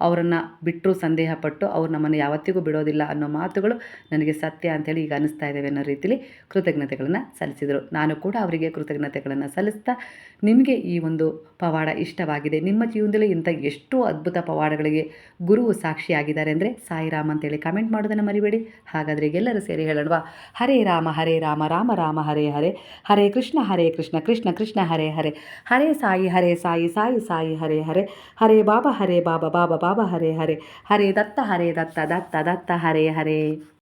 ಅವರನ್ನು ಬಿಟ್ಟರು ಸಂದೇಹ ಇಷ್ಟಪಟ್ಟು ಅವ್ರು ನಮ್ಮನ್ನು ಯಾವತ್ತಿಗೂ ಬಿಡೋದಿಲ್ಲ ಅನ್ನೋ ಮಾತುಗಳು ನನಗೆ ಸತ್ಯ ಅಂಥೇಳಿ ಈಗ ಅನ್ನಿಸ್ತಾ ಇದ್ದಾವೆ ಅನ್ನೋ ರೀತಿಲಿ ಕೃತಜ್ಞತೆಗಳನ್ನು ಸಲ್ಲಿಸಿದರು. ನಾನು ಕೂಡ ಅವರಿಗೆ ಕೃತಜ್ಞತೆಗಳನ್ನು ಸಲ್ಲಿಸ್ತಾ, ನಿಮಗೆ ಈ ಒಂದು ಪವಾಡ ಇಷ್ಟವಾಗಿದೆ, ನಿಮ್ಮ ಜೀವನದಲ್ಲಿ ಇಂಥ ಎಷ್ಟೋ ಅದ್ಭುತ ಪವಾಡಗಳಿಗೆ ಗುರುವು ಸಾಕ್ಷಿಯಾಗಿದ್ದಾರೆ ಅಂದರೆ ಸಾಯಿರಾಮ್ ಅಂತೇಳಿ ಕಮೆಂಟ್ ಮಾಡೋದನ್ನು ಮರಿಬೇಡಿ. ಹಾಗಾದರೆ ಎಲ್ಲರೂ ಸೇರಿ ಹೇಳೋಣವಾ? ಹರೇ ರಾಮ ರಾಮ ರಾಮ ಹರೇ ಹರೇ, ಹರೇ ಕೃಷ್ಣ ಕೃಷ್ಣ ಕೃಷ್ಣ ಹರೇ ಹರೇ, ಹರೇ ಸಾಯಿ ಸಾಯಿ ಸಾಯಿ ಹರೇ ಹರೇ, ಹರೇ ಬಾಬಾ ಬಾಬಾ ಬಾಬಾ ಹರೇ ಹರೇ, ಹರೇ ದತ್ತ ದತ್ತ ದತ್ತ ಹರೇ ಹರೇ.